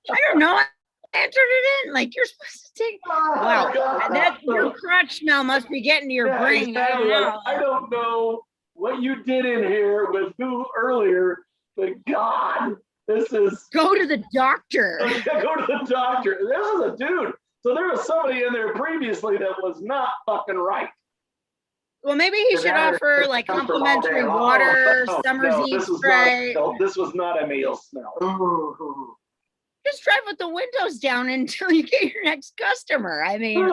Speaker 5: I don't know. I entered it in. Like you're supposed to take. Wow. And that your crotch smell must be getting to your brain.
Speaker 4: Exactly.
Speaker 5: I
Speaker 4: don't know what you did in here with who earlier, but God, this is.
Speaker 5: Go to the doctor.
Speaker 4: Go to the doctor. This is a dude. So there was somebody in there previously that was not fucking right.
Speaker 5: Well, maybe he should offer like complimentary water, summer's eve spray.
Speaker 4: This was not a male smell.
Speaker 5: Just drive with the windows down until you get your next customer. I mean,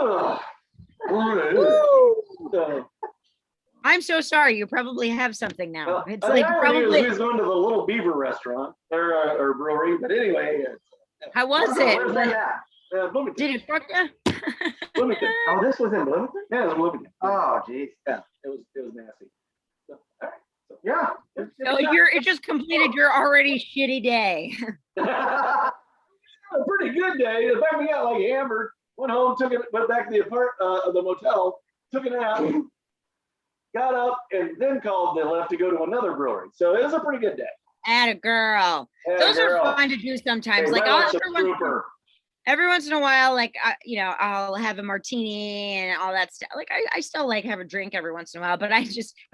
Speaker 5: I'm so sorry. You probably have something now. It's like probably.
Speaker 4: He was going to the Little Beaver restaurant or brewery, but anyway.
Speaker 5: How was it?
Speaker 3: Where's that at?
Speaker 5: Did it fuck you?
Speaker 4: Bloomington.
Speaker 3: Oh, this was in Bloomington?
Speaker 4: Yeah, it was Bloomington.
Speaker 3: Oh, geez.
Speaker 4: Yeah, it was nasty. So, all right. So,
Speaker 3: Yeah.
Speaker 5: So it just completed your already shitty day.
Speaker 4: a pretty good day. In fact, we got like hammered. Went home, went back to the motel, took a nap, got up, and then called the left to go to another brewery. So it was a pretty good day.
Speaker 5: Atta girl. Those are fun to do sometimes.
Speaker 4: Hey,
Speaker 5: like
Speaker 4: trooper.
Speaker 5: every once in a while, like, I'll have a martini and all that stuff. Like, I still like have a drink every once in a while, but my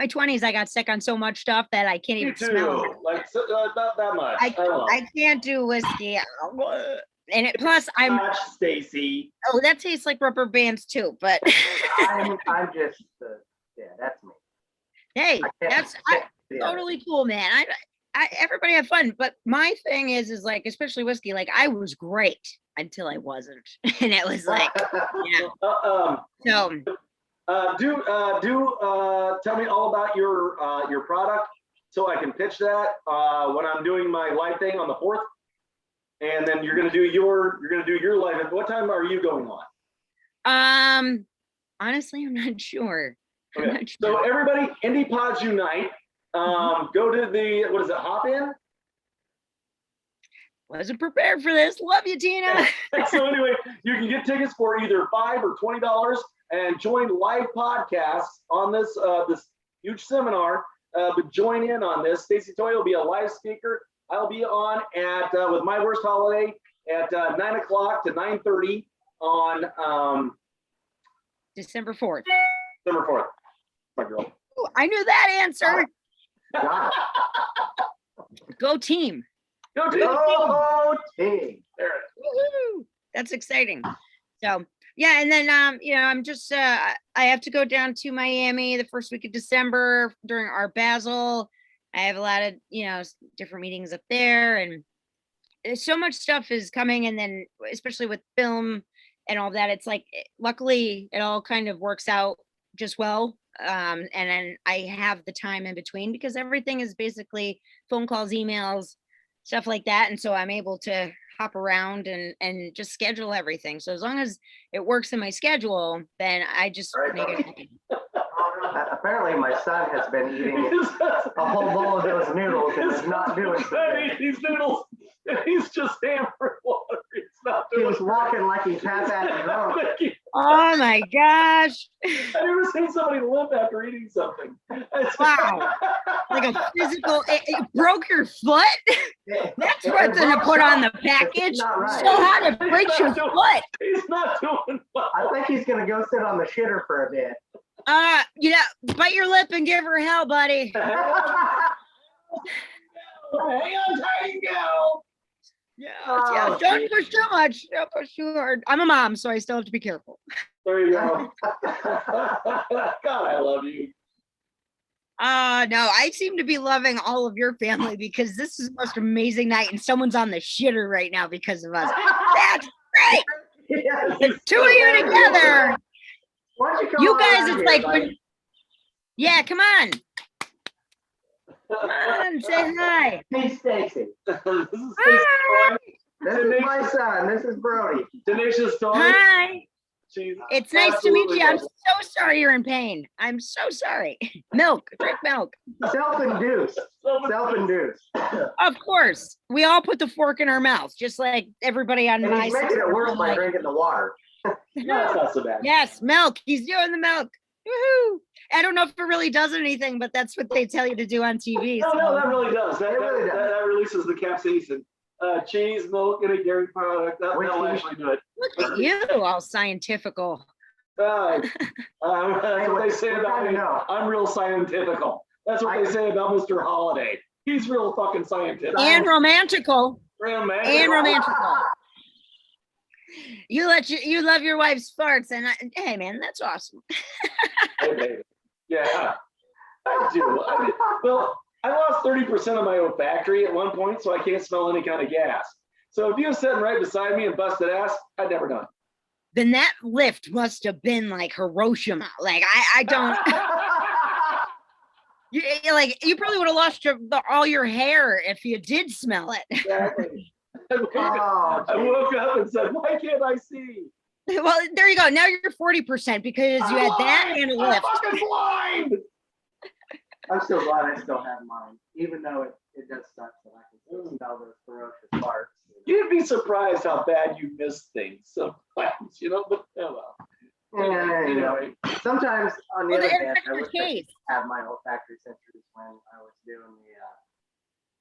Speaker 5: 20s, I got sick on so much stuff that I can't even smell it.
Speaker 4: Like, not that much.
Speaker 5: I can't do whiskey. And plus I'm
Speaker 4: Stacey.
Speaker 5: Oh, that tastes like rubber bands too, but
Speaker 3: I'm just, that's me.
Speaker 5: Hey, that's totally cool, man. Everybody have fun, but my thing is like, especially whiskey, like I was great until I wasn't, and it was like, So,
Speaker 4: do tell me all about your product so I can pitch that when I'm doing my live thing on the 4th, and then you're gonna do your live. What time are you going
Speaker 5: on? Honestly, I'm not sure.
Speaker 4: Okay. So everybody, Indie Pods Unite. Go to the, what is it, Hop In?
Speaker 5: Wasn't prepared for this. Love you, Tina.
Speaker 4: So anyway, you can get tickets for either $5 or $20 and join live podcasts on this this huge seminar. But join in on this. Stacey Toy will be a live speaker. I'll be on at with My Worst Holiday at 9 o'clock to 9:30 on
Speaker 5: December 4th.
Speaker 4: December 4th. My girl.
Speaker 5: Ooh, I knew that answer. Go team.
Speaker 4: Go team.
Speaker 3: Go team.
Speaker 4: There it is.
Speaker 5: Woo-hoo. That's exciting. So yeah, and then I'm just I have to go down to Miami the first week of December during our Basel. I have a lot of different meetings up there, and so much stuff is coming. And then especially with film and all that, it's like luckily it all kind of works out just well. And then I have the time in between because everything is basically phone calls, emails, stuff like that. And so I'm able to hop around and just schedule everything. So as long as it works in my schedule, then I just
Speaker 3: Right.
Speaker 5: make it happen.
Speaker 3: Apparently, my son has been eating a whole bowl of those noodles and is not doing
Speaker 4: I
Speaker 3: so
Speaker 4: mean, these noodles, and he's just hammering water. He's not
Speaker 3: He
Speaker 4: doing
Speaker 3: was walking like he's half-assed drunk.
Speaker 5: Oh my gosh.
Speaker 4: I've never seen somebody limp after eating something.
Speaker 5: Wow. Like a physical, it broke your foot? That's what's going to put on the package.
Speaker 3: not right.
Speaker 5: So how to break your foot?
Speaker 4: He's not doing well.
Speaker 3: I think he's gonna go sit on the shitter for a bit.
Speaker 5: Bite your lip and give her hell, buddy.
Speaker 4: Hang on tight and go.
Speaker 5: Yeah, don't push too much. Don't push too hard. I'm a mom, so I still have to be careful.
Speaker 4: There you go. God, I love you.
Speaker 5: No, I seem to be loving all of your family because this is the most amazing night, and someone's on the shitter right now because of us. That's great.
Speaker 3: Yes.
Speaker 5: The two of you together.
Speaker 3: Why don't you come
Speaker 5: You
Speaker 3: on
Speaker 5: guys,
Speaker 3: out
Speaker 5: it's
Speaker 3: here,
Speaker 5: like,
Speaker 3: buddy?
Speaker 5: yeah, come on. Come on, say hi.
Speaker 3: Hey, Stacey.
Speaker 4: This is
Speaker 5: Hi.
Speaker 3: This is my son. This is Brody.
Speaker 4: Tenacious Toy.
Speaker 5: Hi.
Speaker 4: She's
Speaker 5: It's nice to meet
Speaker 4: absolutely
Speaker 5: you. I'm
Speaker 4: lovely.
Speaker 5: so sorry you're in pain. I'm so sorry. Milk, drink milk.
Speaker 3: Self-induced. Self-induced.
Speaker 5: Of course. We all put the fork in our mouth, just like everybody on
Speaker 3: And
Speaker 5: my
Speaker 3: he's making
Speaker 5: side.
Speaker 3: it worse by
Speaker 5: Like,
Speaker 3: drinking the water.
Speaker 4: No, it's not so bad.
Speaker 5: yes, milk. He's doing the milk. Woohoo. I don't know if it really does anything, but that's what they tell you to do on TV.
Speaker 4: No,
Speaker 5: so-
Speaker 4: that really does. That,
Speaker 3: It really
Speaker 4: that,
Speaker 3: does.
Speaker 4: that releases the capsaicin. Cheese, milk, and a dairy product. That'll
Speaker 3: Which-
Speaker 4: actually do it.
Speaker 5: Look at you, all scientifical.
Speaker 4: That's what they say
Speaker 3: We're
Speaker 4: about
Speaker 3: trying
Speaker 4: me.
Speaker 3: to know.
Speaker 4: I'm real scientifical. That's what they say about Mr. Holiday. He's real fucking scientific.
Speaker 5: And romantical.
Speaker 4: Real man.
Speaker 5: And romantical. You love your wife's farts, and hey, man, that's awesome.
Speaker 4: Hey, baby. Yeah, I do. Well, I lost 30% of my olfactory at one point, so I can't smell any kind of gas. So if you were sitting right beside me and busted ass, I'd never done it.
Speaker 5: Then that lift must have been like Hiroshima. Like I don't. You probably would have lost all your hair if you did smell it.
Speaker 4: Exactly.
Speaker 3: Oh,
Speaker 4: I woke up and said, "Why can't I see?"
Speaker 5: Well, there you go. Now you're 40% because you had that and a
Speaker 4: I'm
Speaker 5: lift.
Speaker 4: fucking blind.
Speaker 3: I'm so glad I still have mine, even though it does suck that I can still smell those ferocious farts.
Speaker 4: You'd be surprised how bad you miss things sometimes, but oh well.
Speaker 3: Yeah, you know.
Speaker 4: Anyway,
Speaker 3: Sometimes, on the
Speaker 5: Well,
Speaker 3: other
Speaker 5: the
Speaker 3: hand, I
Speaker 5: extra
Speaker 3: wish I could
Speaker 5: taste.
Speaker 3: have my olfactory sensors when I was doing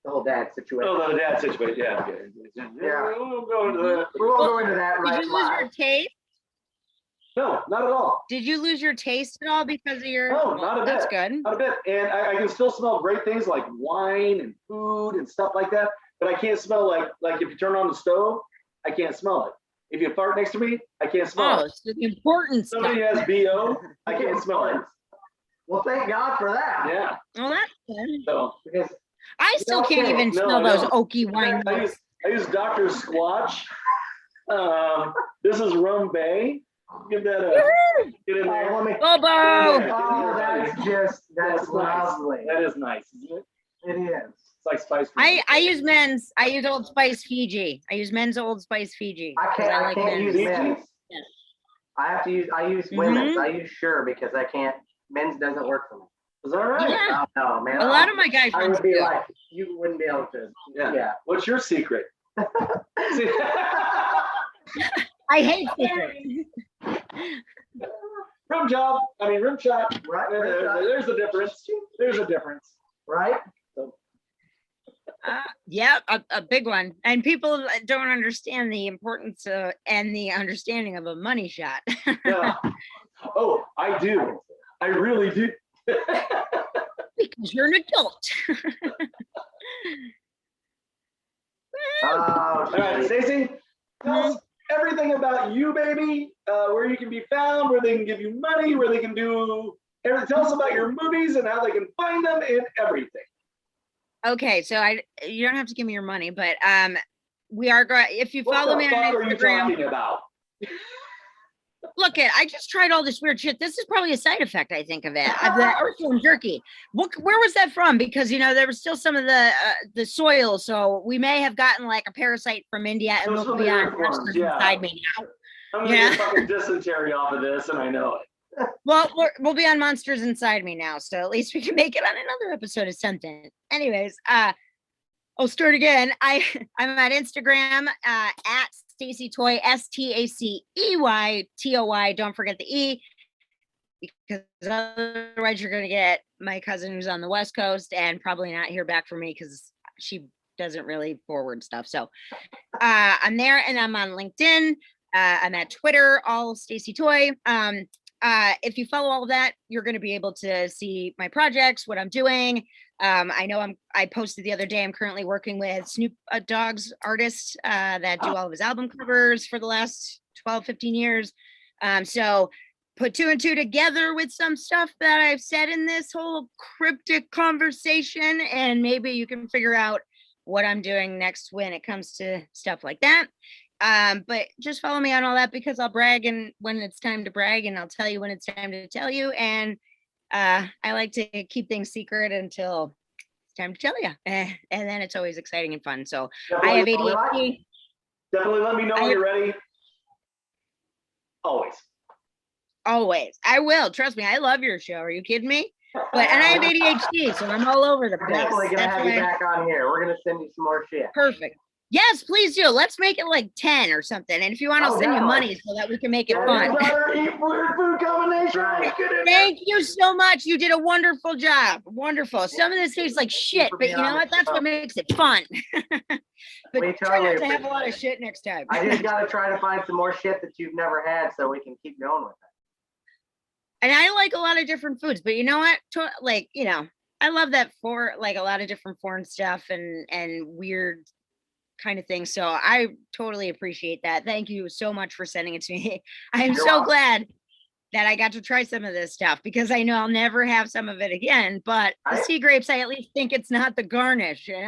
Speaker 3: the whole dad situation.
Speaker 4: oh, the dad situation, yeah. Okay.
Speaker 3: Yeah.
Speaker 4: We won't go into that.
Speaker 3: We won't go into that
Speaker 5: Did
Speaker 3: right
Speaker 5: you lose your
Speaker 3: live.
Speaker 5: taste?
Speaker 4: No, not at all.
Speaker 5: Did you lose your taste at all because of your?
Speaker 4: No, not a
Speaker 5: That's
Speaker 4: bit.
Speaker 5: good.
Speaker 4: Not a bit. And I can still smell great things like wine and food and stuff like that. But I can't smell like if you turn on the stove, I can't smell it. If you fart next to me, I can't smell
Speaker 5: Oh,
Speaker 4: it.
Speaker 5: so the important stuff.
Speaker 4: Somebody has BO, I can't smell it.
Speaker 3: Well, thank God for that.
Speaker 4: Yeah.
Speaker 5: Well, that's good.
Speaker 4: So
Speaker 3: Because
Speaker 5: I still can't
Speaker 3: No,
Speaker 5: even
Speaker 4: no,
Speaker 5: smell
Speaker 4: I
Speaker 5: those
Speaker 4: don't.
Speaker 5: oaky wine.
Speaker 4: I use Dr. Squatch. This is Rum Bay. Give that a get in there.
Speaker 3: let me.
Speaker 5: Bobo.
Speaker 3: Oh, that's
Speaker 4: That's nice.
Speaker 3: lovely.
Speaker 4: That is nice, isn't it?
Speaker 3: It is.
Speaker 4: It's like spice.
Speaker 5: I use Old Spice Fiji. I use men's Old Spice Fiji.
Speaker 3: I
Speaker 5: 'cause
Speaker 3: can't. I
Speaker 5: like
Speaker 3: can't
Speaker 5: men's.
Speaker 3: use men's.
Speaker 5: Yeah.
Speaker 3: I use women's. I use Sure because I can't. Men's doesn't work for me.
Speaker 4: Is that right?
Speaker 5: Yeah.
Speaker 3: Oh, no, man.
Speaker 5: A lot of my guy
Speaker 3: I
Speaker 5: friends
Speaker 3: would be
Speaker 5: do.
Speaker 3: like, you wouldn't be able to.
Speaker 4: Yeah.
Speaker 3: Yeah.
Speaker 4: What's your secret? See-
Speaker 5: I hate secrets.
Speaker 4: rim job. I mean, rim shot.
Speaker 3: Right. Right.
Speaker 4: There's a difference. There's a difference.
Speaker 3: Right.
Speaker 5: Yeah, a big one. And people don't understand the importance and the understanding of a money shot.
Speaker 4: Yeah. Oh, I do. I really do.
Speaker 5: Because you're an adult.
Speaker 3: Oh,
Speaker 4: All right, Stacey, tell us everything about you, baby. Where you can be found, where they can give you money, where they can do everything. Tell us about your movies and how they can find them and everything.
Speaker 5: Okay, so you don't have to give me your money, but we are going. If you
Speaker 4: What
Speaker 5: follow
Speaker 4: the
Speaker 5: me
Speaker 4: fuck
Speaker 5: on
Speaker 4: are you
Speaker 5: Instagram,
Speaker 4: talking about?
Speaker 5: look at, I just tried all this weird shit. This is probably a side effect, I think, of it, of the Earthworm Jerky. Where was that from? Because, there was still some of the soil. So we may have gotten like a parasite from India and
Speaker 4: Those
Speaker 5: look
Speaker 4: are the
Speaker 5: beyond
Speaker 4: earthworms,
Speaker 5: inside me now.
Speaker 4: I'm gonna get fucking dysentery off of this, and I know it.
Speaker 5: Well, we'll be on Monsters Inside Me now. So at least we can make it on another episode of something. Anyways, I'll start again. I'm on Instagram at Stacey Toy, STACEYTOY. Don't forget the E, because otherwise you're going to get my cousin who's on the West Coast and probably not hear back from me because she doesn't really forward stuff. So I'm there, and I'm on LinkedIn. I'm at Twitter, all Stacey Toy. If you follow all of that, you're going to be able to see my projects, what I'm doing. I know I posted the other day, I'm currently working with Snoop Dogg's artists that do all of his album covers for the last 12, 15 years. So put 2 and 2 together with some stuff that I've said in this whole cryptic conversation, and maybe you can figure out what I'm doing next when it comes to stuff like that. But just follow me on all that, because I'll brag and when it's time to brag, and I'll tell you when it's time to tell you. And I like to keep things secret until it's time to tell you. And then it's always exciting and fun. So I have ADHD.
Speaker 4: Definitely let me know when you're ready. Always.
Speaker 5: I will. Trust me. I love your show. Are you kidding me? And I have ADHD, so I'm all over the
Speaker 3: We're
Speaker 5: place.
Speaker 3: definitely gonna have you back on here. We're gonna send you some more shit.
Speaker 5: Perfect. Yes, please do. Let's make it like 10 or something. And if you want, I'll send you money so that we can make it fun.
Speaker 4: Eat weird food combination.
Speaker 3: Right.
Speaker 5: Thank you so much. You did a wonderful job. Wonderful. Some of this tastes like shit, but you know what? That's what makes it fun. But
Speaker 3: We
Speaker 5: try
Speaker 3: totally
Speaker 5: not to have a lot of
Speaker 3: appreciate
Speaker 5: shit next time.
Speaker 3: I just gotta try to find some more shit that you've never had so we can keep going with it.
Speaker 5: And I like a lot of different foods, but you know what? I love that for like a lot of different foreign stuff and weird kind of things. So I totally appreciate that. Thank you so much for sending it to me. I am so glad that I got to try some of this stuff, because I know I'll never have some of it again. But the sea grapes, I at least think it's not the garnish,
Speaker 4: Is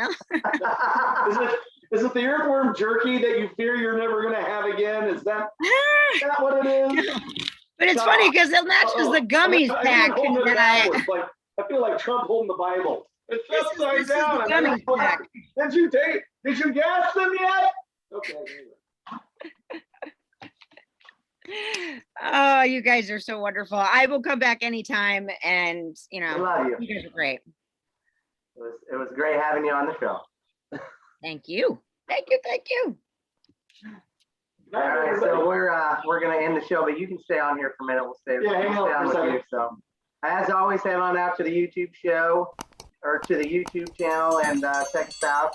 Speaker 4: it the earthworm jerky that you fear you're never going to have again? Is that what it is?
Speaker 5: But it's funny because it matches the gummies pack.
Speaker 4: I feel like Trump holding the Bible. It's upside down. Did you guess them yet? Okay.
Speaker 5: Oh, you guys are so wonderful. I will come back anytime, and
Speaker 3: We love you.
Speaker 5: you guys are great.
Speaker 3: It was great having you on the show.
Speaker 5: Thank you.
Speaker 3: All right, so we're gonna end the show, but you can stay on here for a minute. We'll stay on with you. So, as always, head on out to the YouTube show or to the YouTube channel and check us out.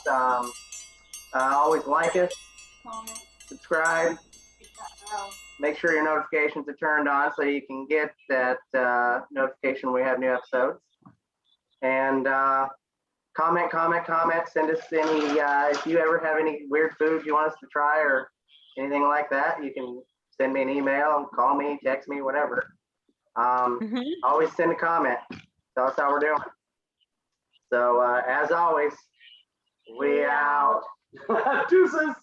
Speaker 3: Always like us, subscribe, make sure your notifications are turned on so you can get that notification when we have new episodes. And comment. Send us any if you ever have any weird foods you want us to try or anything like that, you can send me an email, call me, text me, whatever. Always send a comment. Tell us how we're doing. So as always, we out.
Speaker 4: Deuces.